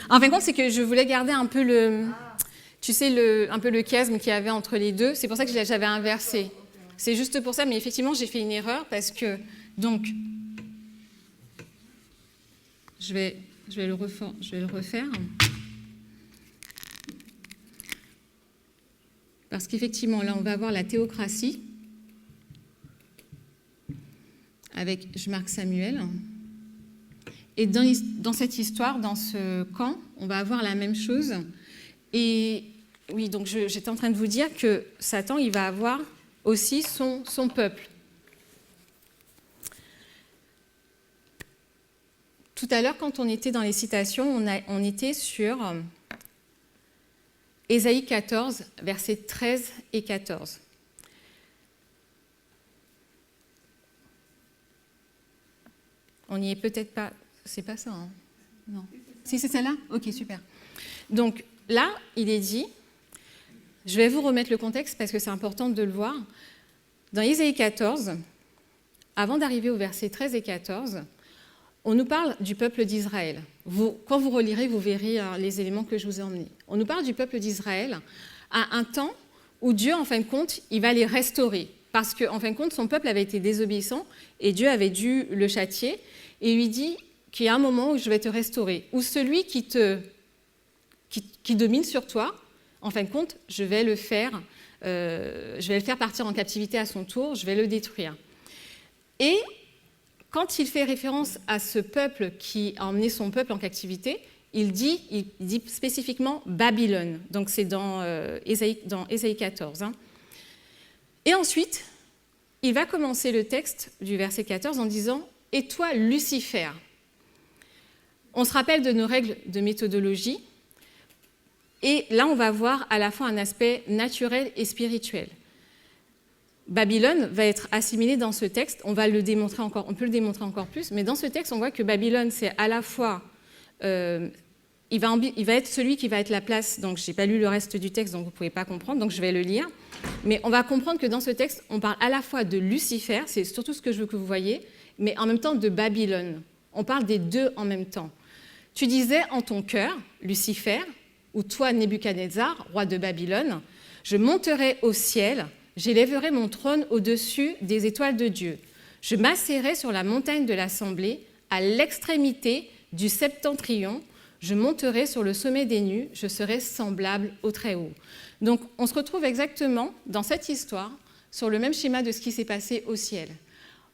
En fin de compte, c'est que je voulais garder un peu un peu le chiasme qu'il y avait entre les deux. C'est pour ça que j'avais inversé. C'est juste pour ça, mais effectivement, j'ai fait une erreur parce que, donc, je vais le refaire. Parce qu'effectivement, là, on va avoir la théocratie avec, je marque Samuel. Et dans cette histoire, dans ce camp, on va avoir la même chose. Et oui, donc j'étais en train de vous dire que Satan, il va avoir aussi son peuple. Tout à l'heure, quand on était dans les citations, on était sur Ésaïe 14, versets 13 et 14. On n'y est peut-être pas. C'est pas ça, hein? Non. Si, c'est celle-là? Ok, super. Donc là, il est dit, je vais vous remettre le contexte parce que c'est important de le voir. Dans Ésaïe 14, avant d'arriver au verset 13 et 14, on nous parle du peuple d'Israël. Quand vous relirez, vous verrez les éléments que je vous ai emmenés. On nous parle du peuple d'Israël à un temps où Dieu, en fin de compte, il va les restaurer. Parce qu'en fin de compte, son peuple avait été désobéissant et Dieu avait dû le châtier. Et lui dit qu'il y a un moment où je vais te restaurer. Où celui qui domine sur toi, en fin de compte, je vais le faire partir en captivité à son tour, je vais le détruire. Et quand il fait référence à ce peuple qui a emmené son peuple en captivité, il dit spécifiquement Babylone. Donc c'est dans Ésaïe 14. Hein. Et ensuite, il va commencer le texte du verset 14 en disant « Et toi, Lucifer ». On se rappelle de nos règles de méthodologie. Et là, on va voir à la fois un aspect naturel et spirituel. Babylone va être assimilé dans ce texte, on peut le démontrer encore plus, mais dans ce texte, on voit que Babylone, c'est à la fois, il va être celui qui va être la place, donc je n'ai pas lu le reste du texte, donc vous ne pouvez pas comprendre, donc je vais le lire, mais on va comprendre que dans ce texte, on parle à la fois de Lucifer, c'est surtout ce que je veux que vous voyez, mais en même temps de Babylone. On parle des deux en même temps. Tu disais en ton cœur, Lucifer, ou toi, Nebuchadnezzar, roi de Babylone, je monterai au ciel, j'élèverai mon trône au-dessus des étoiles de Dieu. Je m'assiérai sur la montagne de l'assemblée, à l'extrémité du septentrion. Je monterai sur le sommet des nues, je serai semblable au Très-Haut. Donc, on se retrouve exactement dans cette histoire sur le même schéma de ce qui s'est passé au ciel.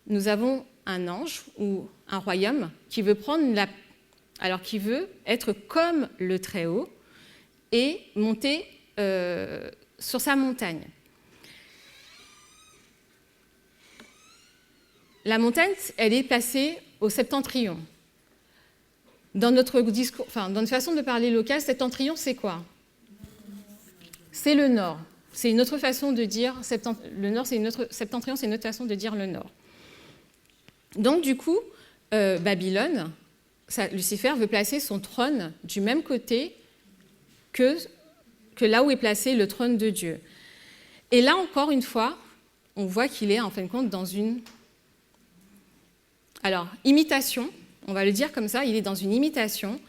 Nous avons un ange ou un royaume qui veut qui veut être comme le Très-Haut et monter sur sa montagne. La montagne, elle est placée au septentrion. Dans notre discours, dans notre façon de parler locale, septentrion, c'est quoi? C'est le nord. C'est une autre façon de dire le nord, septentrion, c'est une autre façon de dire le nord. Donc du coup, Babylone, Lucifer veut placer son trône du même côté que là où est placé le trône de Dieu. Et là, encore une fois, on voit qu'il est en fin de compte dans une imitation, on va le dire comme ça, il est dans une imitation.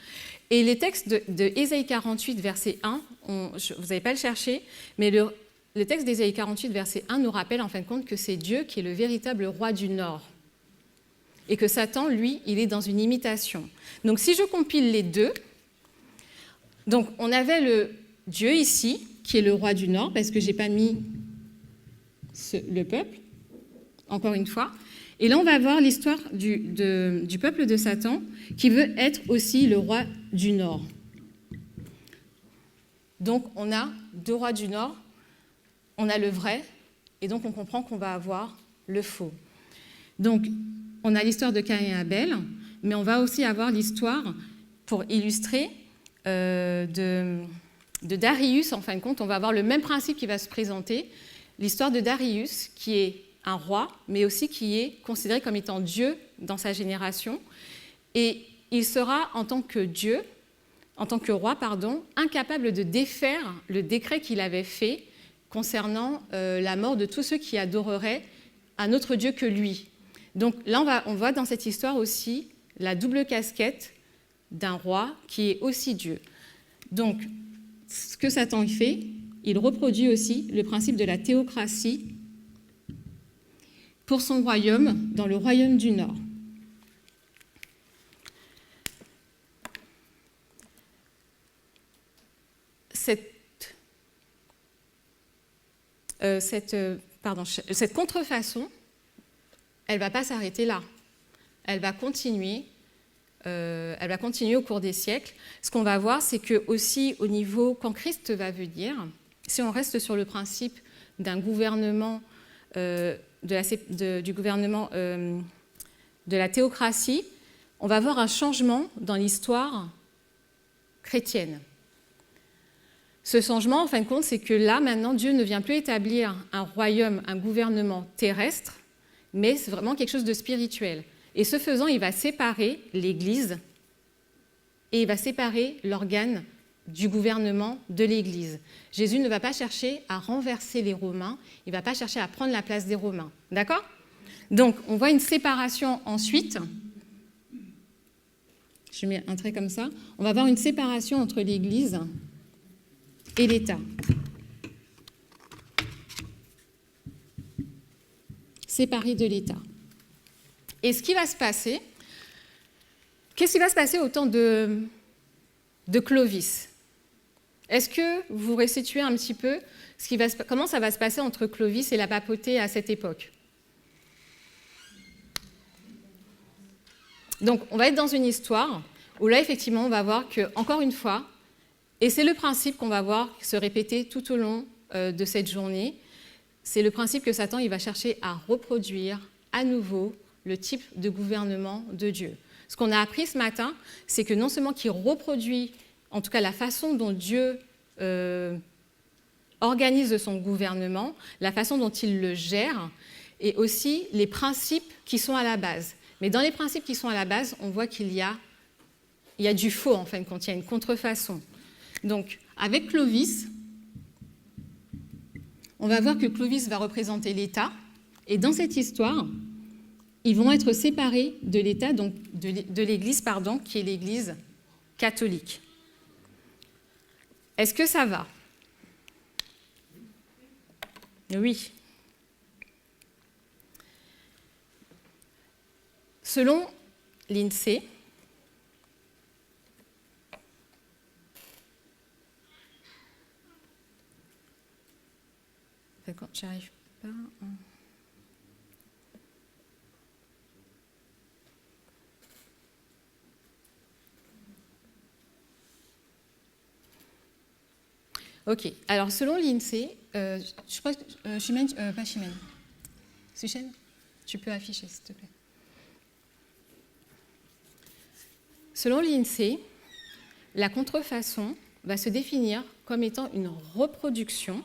Et les textes de Ésaïe 48, verset 1, vous n'avez pas le chercher, mais le texte d'Ésaïe 48, verset 1 nous rappelle en fin de compte que c'est Dieu qui est le véritable roi du Nord. Et que Satan, lui, il est dans une imitation. Donc si je compile les deux, donc on avait le Dieu ici, qui est le roi du Nord, parce que je n'ai pas mis le peuple, encore une fois. Et là, on va voir l'histoire du peuple de Satan, qui veut être aussi le roi du Nord. Donc, on a deux rois du Nord, on a le vrai, et donc on comprend qu'on va avoir le faux. Donc, on a l'histoire de Caïn et Abel, mais on va aussi avoir l'histoire, pour illustrer, de Darius, en fin de compte. On va avoir le même principe qui va se présenter, l'histoire de Darius, qui est un roi, mais aussi qui est considéré comme étant Dieu dans sa génération. Et il sera, en tant que Dieu, en tant que roi, incapable de défaire le décret qu'il avait fait concernant la mort de tous ceux qui adoreraient un autre Dieu que lui. Donc là, on voit dans cette histoire aussi la double casquette d'un roi qui est aussi Dieu. Donc, ce que Satan fait, il reproduit aussi le principe de la théocratie pour son royaume, dans le royaume du Nord. Cette contrefaçon, elle ne va pas s'arrêter là. Elle va continuer au cours des siècles. Ce qu'on va voir, c'est que aussi au niveau, quand Christ va venir, si on reste sur le principe d'un gouvernement, du gouvernement de la théocratie, on va voir un changement dans l'histoire chrétienne. Ce changement, en fin de compte, c'est que là, maintenant, Dieu ne vient plus établir un royaume, un gouvernement terrestre, mais c'est vraiment quelque chose de spirituel. Et ce faisant, il va séparer l'Église et il va séparer l'organe du gouvernement de l'Église. Jésus ne va pas chercher à renverser les Romains, il ne va pas chercher à prendre la place des Romains. D'accord ? Donc, on voit une séparation ensuite. Je mets un trait comme ça. On va voir une séparation entre l'Église et l'État. Séparé de l'État. Et ce qui va se passer, qu'est-ce qui va se passer au temps de Clovis? Est-ce que vous restituez un petit peu comment ça va se passer entre Clovis et la papauté à cette époque? Donc, on va être dans une histoire où là, effectivement, on va voir que, encore une fois, et c'est le principe qu'on va voir se répéter tout au long de cette journée, c'est le principe que Satan il va chercher à reproduire à nouveau le type de gouvernement de Dieu. Ce qu'on a appris ce matin, c'est que non seulement qu'il reproduit, en tout cas la façon dont Dieu organise son gouvernement, la façon dont il le gère, et aussi les principes qui sont à la base. Mais dans les principes qui sont à la base, on voit qu'il y a du faux, en fin de compte, il y a une contrefaçon. Donc, avec Clovis, on va voir que Clovis va représenter l'État, et dans cette histoire, ils vont être séparés de l'État, donc de l'Église, qui est l'Église catholique. Est-ce que ça va? Oui. Selon l'INSEE, quand j'arrive pas. Ok, alors selon l'INSEE, je crois que Chimène, pas Chimène. Tu peux afficher, s'il te plaît. selon l'INSEE, la contrefaçon va se définir comme étant une reproduction,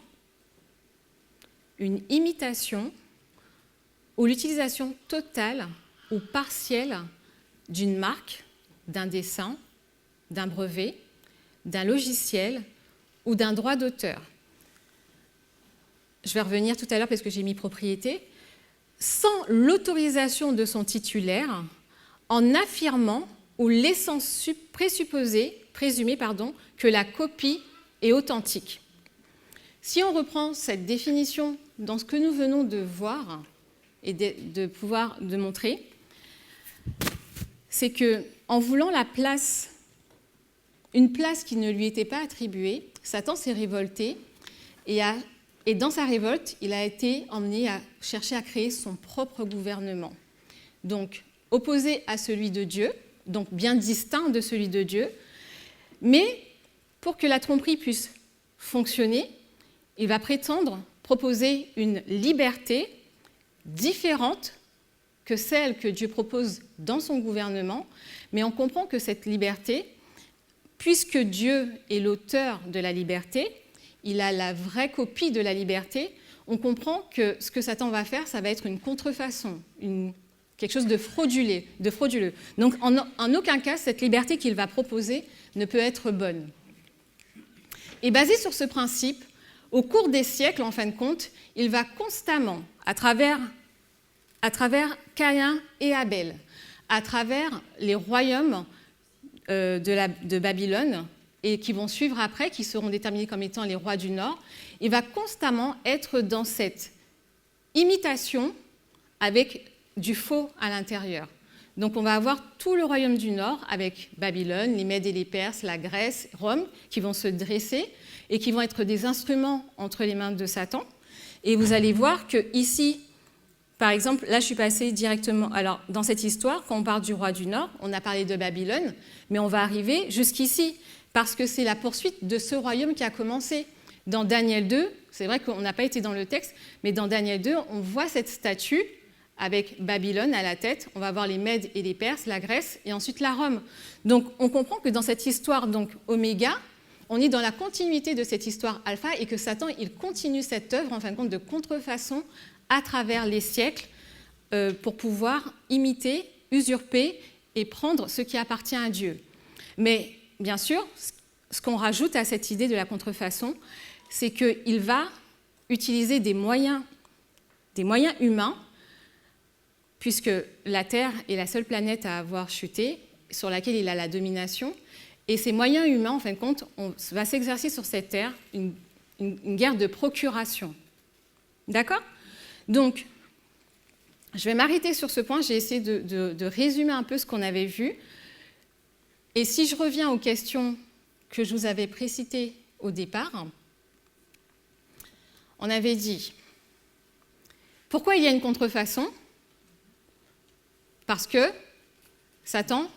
une imitation ou l'utilisation totale ou partielle d'une marque, d'un dessin, d'un brevet, d'un logiciel ou d'un droit d'auteur. Je vais revenir tout à l'heure parce que j'ai mis propriété, sans l'autorisation de son titulaire, en affirmant ou laissant présumé que la copie est authentique. Si on reprend cette définition dans ce que nous venons de voir et de montrer, c'est qu'en voulant une place qui ne lui était pas attribuée, Satan s'est révolté et dans sa révolte, il a été emmené à chercher à créer son propre gouvernement. Donc, opposé à celui de Dieu, donc bien distinct de celui de Dieu, mais pour que la tromperie puisse fonctionner, il va proposer une liberté différente que celle que Dieu propose dans son gouvernement, mais on comprend que cette liberté, puisque Dieu est l'auteur de la liberté, il a la vraie copie de la liberté, on comprend que ce que Satan va faire, ça va être une contrefaçon, quelque chose de frauduleux. Donc en aucun cas, cette liberté qu'il va proposer ne peut être bonne. Et basé sur ce principe, au cours des siècles, en fin de compte, il va constamment, à travers Caïn et Abel, à travers les royaumes de Babylone, et qui vont suivre après, qui seront déterminés comme étant les rois du Nord, il va constamment être dans cette imitation avec du faux à l'intérieur. Donc on va avoir tout le royaume du Nord avec Babylone, les Mèdes et les Perses, la Grèce, Rome, qui vont se dresser et qui vont être des instruments entre les mains de Satan. Et vous allez voir que ici, par exemple, là je suis passée directement, alors dans cette histoire, quand on parle du roi du Nord, on a parlé de Babylone, mais on va arriver jusqu'ici, parce que c'est la poursuite de ce royaume qui a commencé. Dans Daniel 2, c'est vrai qu'on n'a pas été dans le texte, mais dans Daniel 2, on voit cette statue avec Babylone à la tête. On va voir les Mèdes et les Perses, la Grèce, et ensuite la Rome. Donc on comprend que dans cette histoire donc Oméga, on est dans la continuité de cette histoire alpha et que Satan, il continue cette œuvre, en fin de compte, de contrefaçon à travers les siècles pour pouvoir imiter, usurper et prendre ce qui appartient à Dieu. Mais bien sûr, ce qu'on rajoute à cette idée de la contrefaçon, c'est qu'il va utiliser des moyens humains, puisque la Terre est la seule planète à avoir chuté, sur laquelle il a la domination. Et ces moyens humains, en fin de compte, va s'exercer sur cette Terre une guerre de procuration. D'accord ? Donc, je vais m'arrêter sur ce point. J'ai essayé de résumer un peu ce qu'on avait vu. Et si je reviens aux questions que je vous avais précitées au départ, on avait dit, pourquoi il y a une contrefaçon ? Parce que Satan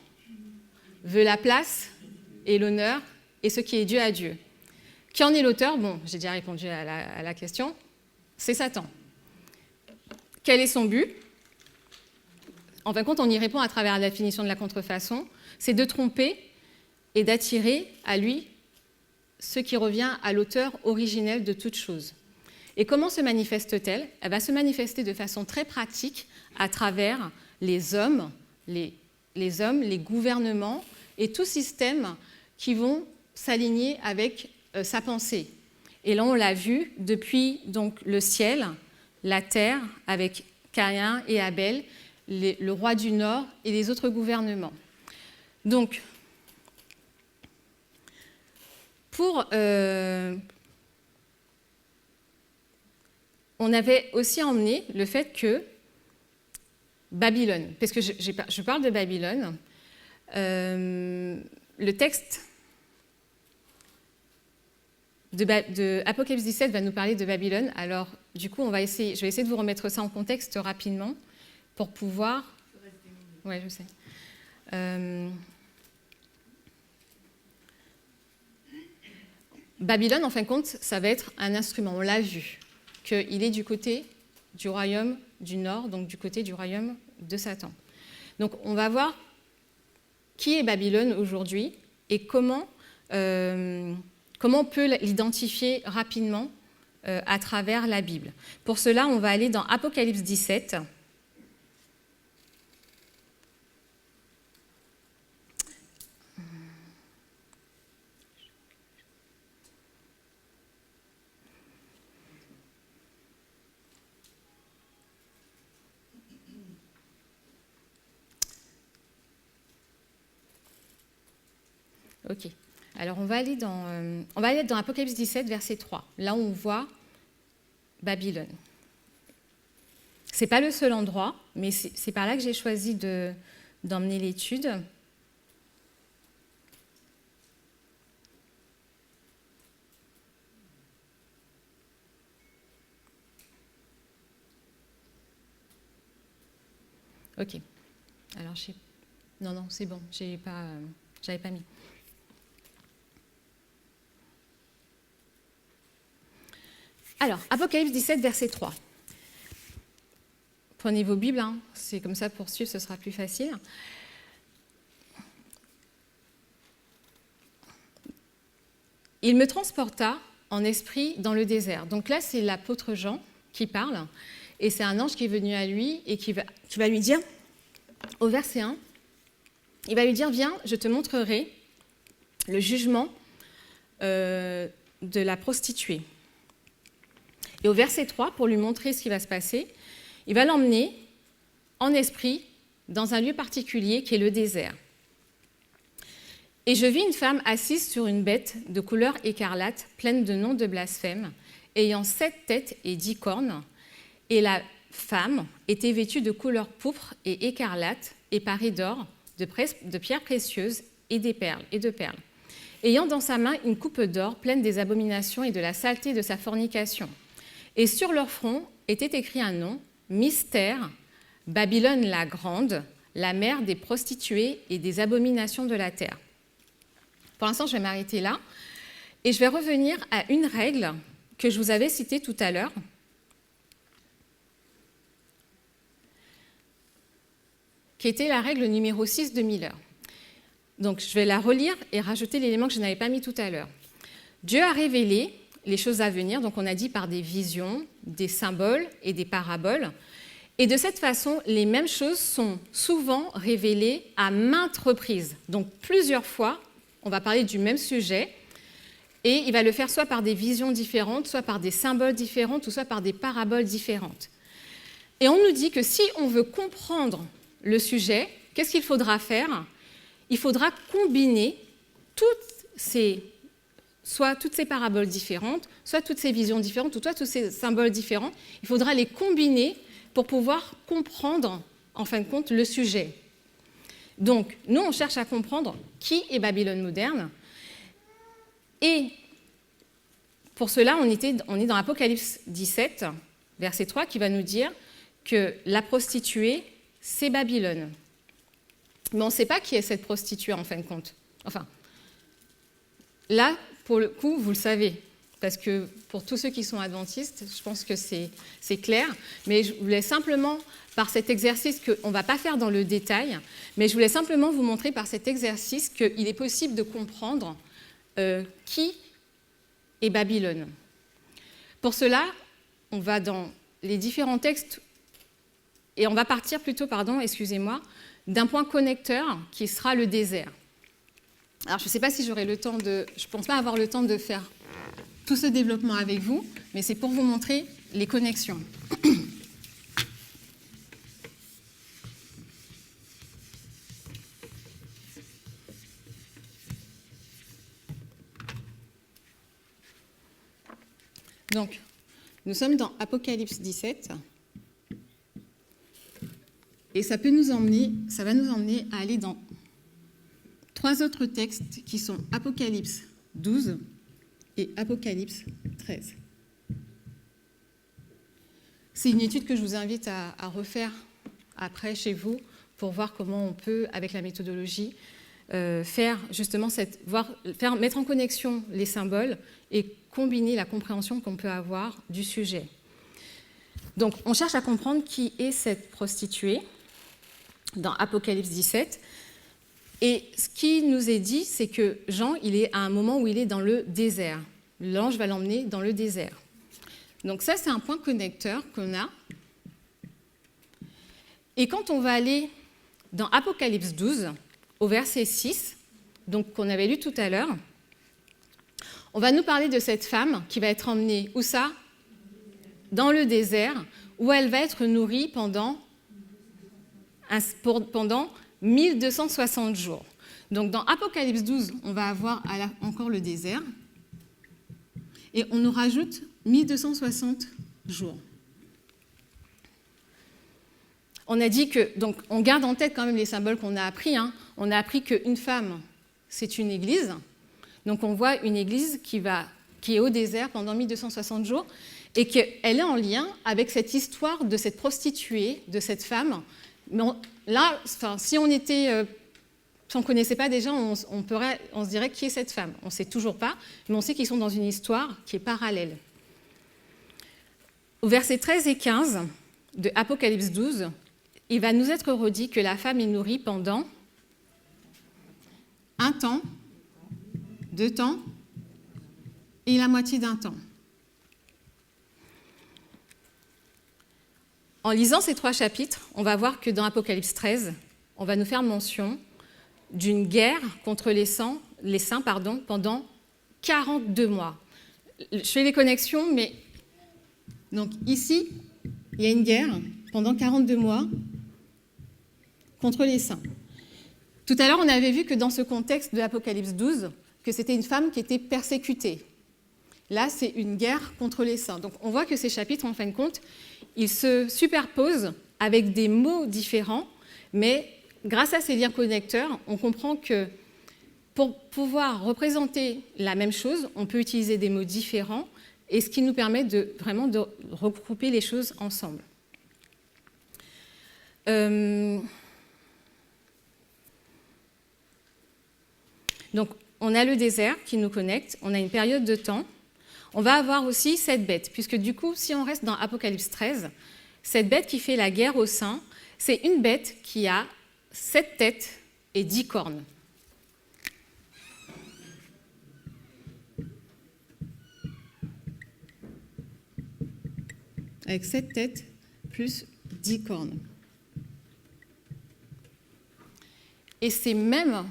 veut la place et l'honneur et ce qui est dû à Dieu. Qui en est l'auteur ? Bon, j'ai déjà répondu à la question. C'est Satan. Quel est son but ? En fin de compte, on y répond à travers la définition de la contrefaçon. C'est de tromper et d'attirer à lui ce qui revient à l'auteur originel de toute chose. Et comment se manifeste-t-elle ? Elle va se manifester de façon très pratique à travers les hommes, les gouvernements et tout système qui vont s'aligner avec sa pensée. Et là, on l'a vu depuis donc, le ciel, la terre, avec Caïn et Abel, le roi du Nord et les autres gouvernements. Donc, on avait aussi emmené le fait que Babylone, parce que je parle de Babylone, le texte de Apocalypse 17 va nous parler de Babylone. Alors, du coup, je vais essayer de vous remettre ça en contexte rapidement pour pouvoir... Oui, je sais. Babylone, en fin de compte, ça va être un instrument. On l'a vu, qu'il est du côté du royaume du Nord, donc du côté du royaume de Satan. Donc, on va voir qui est Babylone aujourd'hui et comment on peut l'identifier rapidement à travers la Bible. Pour cela, on va aller dans Apocalypse 17. Ok. Alors, on va aller dans Apocalypse 17, verset 3. Là où on voit Babylone. Ce n'est pas le seul endroit, mais c'est par là que j'ai choisi d'emmener l'étude. Ok. Alors, non, c'est bon, j'avais pas mis. Alors, Apocalypse 17, verset 3. Prenez vos Bibles, hein. C'est comme ça pour suivre, ce sera plus facile. Il me transporta en esprit dans le désert. Donc là, c'est l'apôtre Jean qui parle, et c'est un ange qui est venu à lui et qui va lui dire, au verset 1, il va lui dire, viens, je te montrerai le jugement de la prostituée. Et au verset 3, pour lui montrer ce qui va se passer, il va l'emmener en esprit dans un lieu particulier qui est le désert. Et je vis une femme assise sur une bête de couleur écarlate, pleine de noms de blasphème, ayant 7 têtes et 10 cornes. Et la femme était vêtue de couleur pourpre et écarlate, et parée d'or, de pierres précieuses et de perles, ayant dans sa main une coupe d'or pleine des abominations et de la saleté de sa fornication. Et sur leur front était écrit un nom, Mystère, Babylone la grande, la mère des prostituées et des abominations de la terre. Pour l'instant, je vais m'arrêter là et je vais revenir à une règle que je vous avais citée tout à l'heure, qui était la règle numéro 6 de Miller. Donc, je vais la relire et rajouter l'élément que je n'avais pas mis tout à l'heure. Dieu a révélé les choses à venir, donc on a dit par des visions, des symboles et des paraboles. Et de cette façon, les mêmes choses sont souvent révélées à maintes reprises. Donc plusieurs fois, on va parler du même sujet, et il va le faire soit par des visions différentes, soit par des symboles différents, ou soit par des paraboles différentes. Et on nous dit que si on veut comprendre le sujet, qu'est-ce qu'il faudra faire? Il faudra combiner soit toutes ces paraboles différentes, soit toutes ces visions différentes, ou soit tous ces symboles différents. Il faudra les combiner pour pouvoir comprendre, en fin de compte, le sujet. Donc, nous, on cherche à comprendre qui est Babylone moderne. Et pour cela, on est dans Apocalypse 17, verset 3, qui va nous dire que la prostituée, c'est Babylone. Mais on ne sait pas qui est cette prostituée, en fin de compte. Enfin, là, pour le coup, vous le savez, parce que pour tous ceux qui sont adventistes, je pense que c'est clair, mais je voulais simplement, par cet exercice qu'on ne va pas faire dans le détail, mais je voulais simplement vous montrer par cet exercice qu'il est possible de comprendre qui est Babylone. Pour cela, on va dans les différents textes, et on va partir plutôt, d'un point connecteur qui sera le désert. Alors, je ne sais pas si j'aurai le temps je ne pense pas avoir le temps de faire tout ce développement avec vous, mais c'est pour vous montrer les connexions. Donc, nous sommes dans Apocalypse 17, et ça va nous emmener à aller dans 3 autres textes qui sont Apocalypse 12 et Apocalypse 13. C'est une étude que je vous invite à refaire après chez vous pour voir comment on peut, avec la méthodologie, faire justement mettre en connexion les symboles et combiner la compréhension qu'on peut avoir du sujet. Donc, on cherche à comprendre qui est cette prostituée dans Apocalypse 17. Et ce qui nous est dit, c'est que Jean, il est à un moment où il est dans le désert. L'ange va l'emmener dans le désert. Donc ça, c'est un point connecteur qu'on a. Et quand on va aller dans Apocalypse 12, au verset 6, donc qu'on avait lu tout à l'heure, on va nous parler de cette femme qui va être emmenée, où ça ? Dans le désert, où elle va être nourrie pendant 1260 jours. Donc dans Apocalypse 12, on va avoir encore le désert, et on nous rajoute 1260 jours. On a dit que, donc on garde en tête quand même les symboles qu'on a appris. On a appris qu'une femme, c'est une église. Donc on voit une église qui est au désert pendant 1260 jours et qu'elle est en lien avec cette histoire de cette prostituée, de cette femme. Mais si on ne connaissait pas déjà, on se dirait qui est cette femme. On ne sait toujours pas, mais on sait qu'ils sont dans une histoire qui est parallèle. Au verset 13 et 15 de Apocalypse 12, il va nous être redit que la femme est nourrie pendant 1 temps, 2 temps et la moitié d'un temps. En lisant ces 3 chapitres, on va voir que dans Apocalypse 13, on va nous faire mention d'une guerre contre les saints pendant 42 mois. Je fais les connexions, mais donc ici, il y a une guerre pendant 42 mois contre les saints. Tout à l'heure, on avait vu que dans ce contexte de l'Apocalypse 12, que c'était une femme qui était persécutée. Là, c'est une guerre contre les saints. Donc on voit que ces chapitres, en fin de compte, ils se superposent avec des mots différents, mais grâce à ces liens connecteurs, on comprend que pour pouvoir représenter la même chose, on peut utiliser des mots différents, et ce qui nous permet vraiment de regrouper les choses ensemble. Donc, on a le désert qui nous connecte, on a une période de temps. On va avoir aussi cette bête, puisque du coup, si on reste dans Apocalypse 13, cette bête qui fait la guerre aux saints, c'est une bête qui a 7 têtes et 10 cornes. Avec 7 têtes plus 10 cornes. Et ces mêmes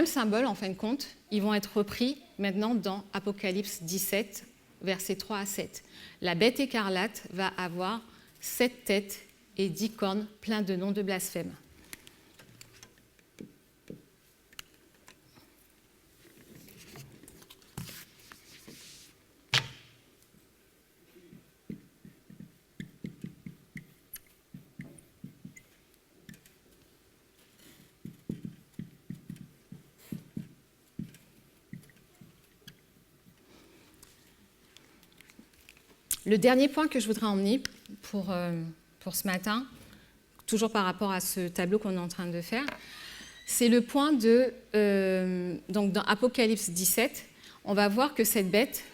symboles, en fin de compte, ils vont être repris maintenant dans Apocalypse 17, versets 3 à 7. La bête écarlate va avoir 7 têtes et 10 cornes, plein de noms de blasphème. Le dernier point que je voudrais emmener pour ce matin, toujours par rapport à ce tableau qu'on est en train de faire, c'est le point donc dans Apocalypse 17, on va voir que cette bête,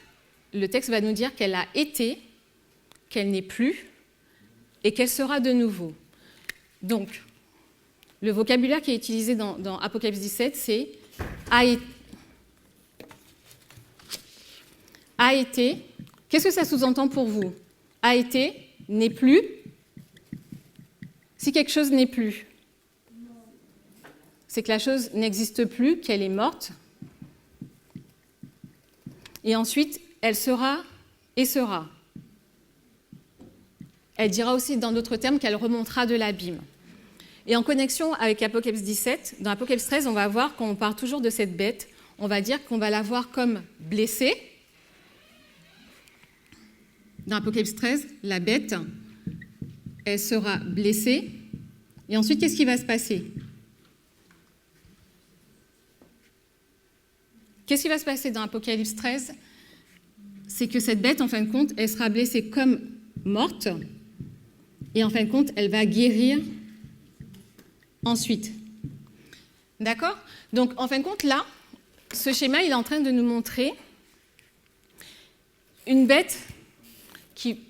le texte va nous dire qu'elle a été, qu'elle n'est plus et qu'elle sera de nouveau. Donc, le vocabulaire qui est utilisé dans Apocalypse 17, c'est a été. Qu'est-ce que ça sous-entend pour vous ? A été, n'est plus. Si quelque chose n'est plus, c'est que la chose n'existe plus, qu'elle est morte. Et ensuite, elle sera et sera. Elle dira aussi, dans d'autres termes, qu'elle remontera de l'abîme. Et en connexion avec Apocalypse 17, dans Apocalypse 13, on va voir, quand on parle toujours de cette bête, on va dire qu'on va la voir comme blessée. Dans Apocalypse 13, la bête, elle sera blessée. Et ensuite, qu'est-ce qui va se passer ? Qu'est-ce qui va se passer dans Apocalypse 13 ? C'est que cette bête, en fin de compte, elle sera blessée comme morte. Et en fin de compte, elle va guérir ensuite. D'accord ? Donc, en fin de compte, là, ce schéma, il est en train de nous montrer une bête...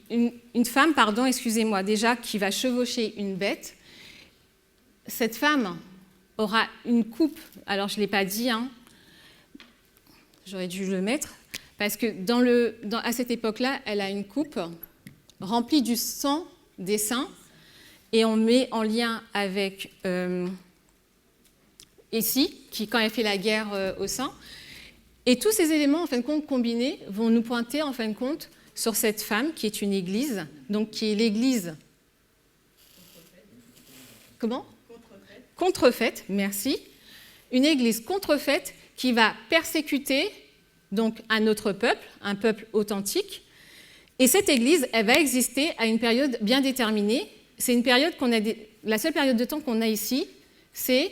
une femme, déjà, qui va chevaucher une bête. Cette femme aura une coupe. Alors, je ne l'ai pas dit, hein, j'aurais dû le mettre, parce que à cette époque-là, elle a une coupe remplie du sang des saints, et on met en lien avec Essie, qui, quand elle fait la guerre aux saints. Et tous ces éléments, en fin de compte, combinés, vont nous pointer, en fin de compte, sur cette femme qui est une église, donc qui est l'église. Comment ? Contrefaite, merci. Une église contrefaite qui va persécuter donc un autre peuple, un peuple authentique. Et cette église, elle va exister à une période bien déterminée. C'est une période la seule période de temps qu'on a ici, c'est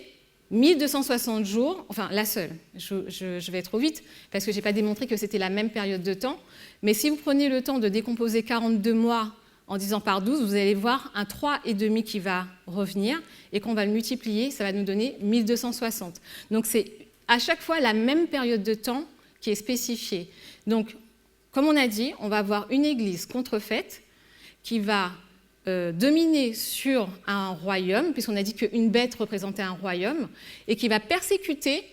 1260 jours, enfin la seule, je vais trop vite parce que je n'ai pas démontré que c'était la même période de temps, mais si vous prenez le temps de décomposer 42 mois en divisant par 12, vous allez voir un 3,5 qui va revenir et qu'on va le multiplier, ça va nous donner 1260. Donc c'est à chaque fois la même période de temps qui est spécifiée. Donc, comme on a dit, on va avoir une église contrefaite qui va dominer sur un royaume, puisqu'on a dit qu'une bête représentait un royaume, et qui va persécuter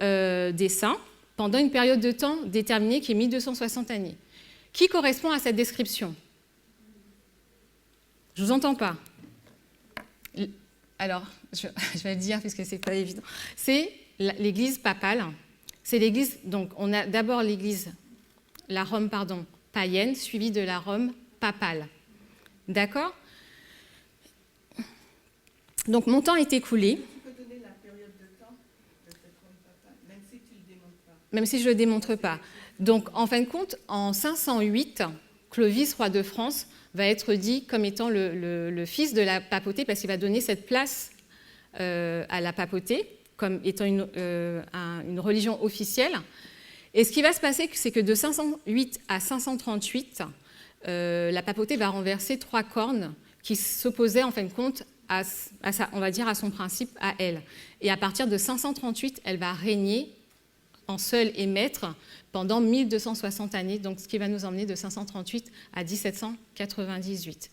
des saints pendant une période de temps déterminée qui est 1260 années. Qui correspond à cette description ? Je ne vous entends pas. Alors, je vais le dire puisque ce n'est pas évident. C'est l'église papale. C'est l'église, donc on a d'abord la Rome païenne, suivie de la Rome papale. D'accord ? Donc mon temps est écoulé.
Tu peux donner la période de temps de cette Rome papale, même si tu ne le démontres pas.
Même si je ne le démontre pas. Donc en fin de compte, en 508, Clovis, roi de France, va être dit comme étant le fils de la papauté, parce qu'il va donner cette place à la papauté, comme étant une religion officielle. Et ce qui va se passer, c'est que de 508 à 538, la papauté va renverser 3 cornes qui s'opposaient en fin de compte on va dire à son principe, à elle. Et à partir de 538, elle va régner en seul et maître pendant 1260 années, donc ce qui va nous emmener de 538 à 1798.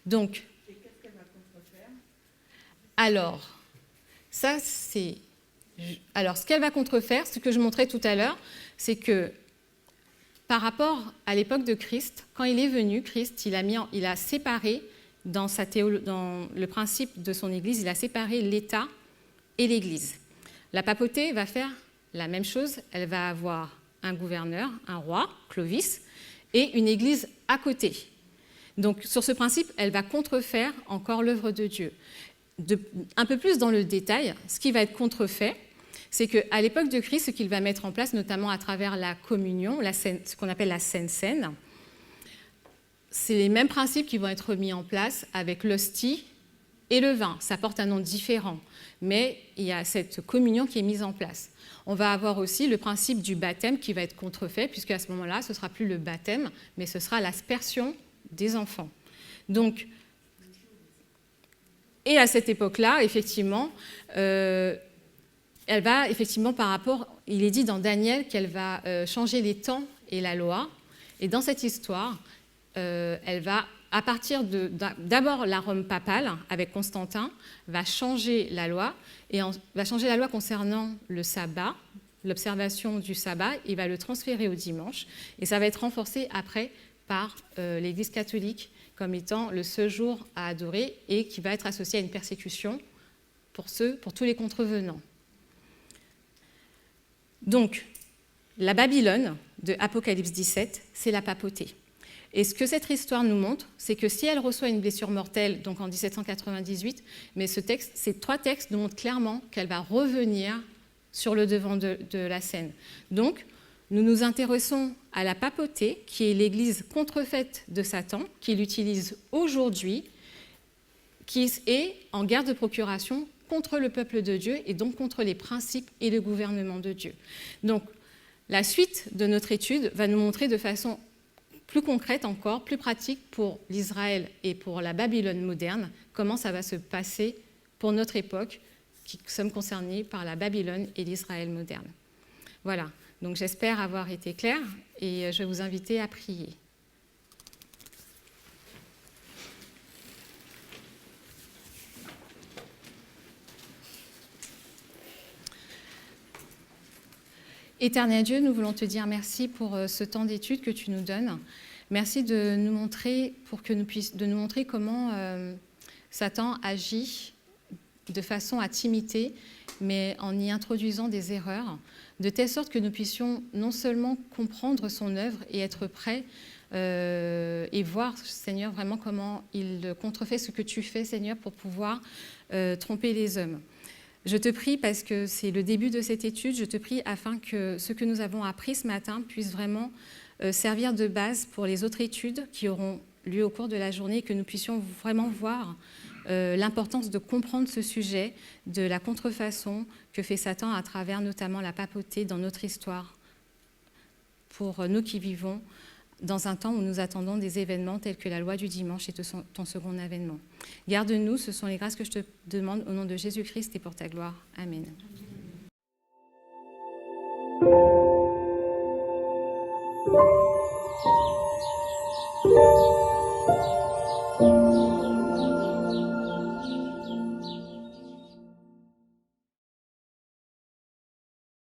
Donc,
et qu'est-ce qu'elle va contrefaire ?
Alors, ce qu'elle va contrefaire, ce que je montrais tout à l'heure, c'est que par rapport à l'époque de Christ, quand il est venu, Christ, il a séparé dans le principe de son Église, il a séparé l'État et l'Église. La papauté va faire la même chose, elle va avoir un gouverneur, un roi, Clovis, et une Église à côté. Donc sur ce principe, elle va contrefaire encore l'œuvre de Dieu. Un peu plus dans le détail, ce qui va être contrefait, c'est qu'à l'époque de Christ, ce qu'il va mettre en place, notamment à travers la communion, ce qu'on appelle la Sainte Seine, c'est les mêmes principes qui vont être mis en place avec l'hostie et le vin. Ça porte un nom différent, mais il y a cette communion qui est mise en place. On va avoir aussi le principe du baptême qui va être contrefait, puisque à ce moment-là, ce ne sera plus le baptême, mais ce sera l'aspersion des enfants. Donc, et à cette époque-là, effectivement, elle va, effectivement, par rapport, il est dit dans Daniel qu'elle va changer les temps et la loi, et dans cette histoire, elle va, à partir d'abord la Rome papale, avec Constantin, va changer la loi, et va changer la loi concernant le sabbat, l'observation du sabbat, et va le transférer au dimanche, et ça va être renforcé après par l'Église catholique comme étant le seul jour à adorer, et qui va être associé à une persécution pour tous les contrevenants. Donc, la Babylone de Apocalypse 17, c'est la papauté. Et ce que cette histoire nous montre, c'est que si elle reçoit une blessure mortelle, donc en 1798, mais ces 3 textes nous montrent clairement qu'elle va revenir sur le devant de la scène. Donc, nous nous intéressons à la papauté, qui est l'Église contrefaite de Satan, qu'il utilise aujourd'hui, qui est en guerre de procuration contre le peuple de Dieu et donc contre les principes et le gouvernement de Dieu. Donc, la suite de notre étude va nous montrer de façon plus concrète encore, plus pratique pour l'Israël et pour la Babylone moderne, comment ça va se passer pour notre époque, qui sommes concernés par la Babylone et l'Israël moderne. Voilà, donc j'espère avoir été claire et je vais vous inviter à prier. Éternel Dieu, nous voulons te dire merci pour ce temps d'étude que tu nous donnes. Merci de nous montrer, de nous montrer comment Satan agit de façon à t'imiter, mais en y introduisant des erreurs, de telle sorte que nous puissions non seulement comprendre son œuvre et être prêts et voir, Seigneur, vraiment comment il contrefait ce que tu fais, Seigneur, pour pouvoir tromper les hommes. Je te prie, parce que c'est le début de cette étude, je te prie afin que ce que nous avons appris ce matin puisse vraiment servir de base pour les autres études qui auront lieu au cours de la journée, que nous puissions vraiment voir l'importance de comprendre ce sujet, de la contrefaçon que fait Satan à travers notamment la papauté dans notre histoire, pour nous qui vivons dans un temps où nous attendons des événements tels que la loi du dimanche et ton second avènement. Garde-nous, ce sont les grâces que je te demande au nom de Jésus-Christ et pour ta gloire. Amen. Amen.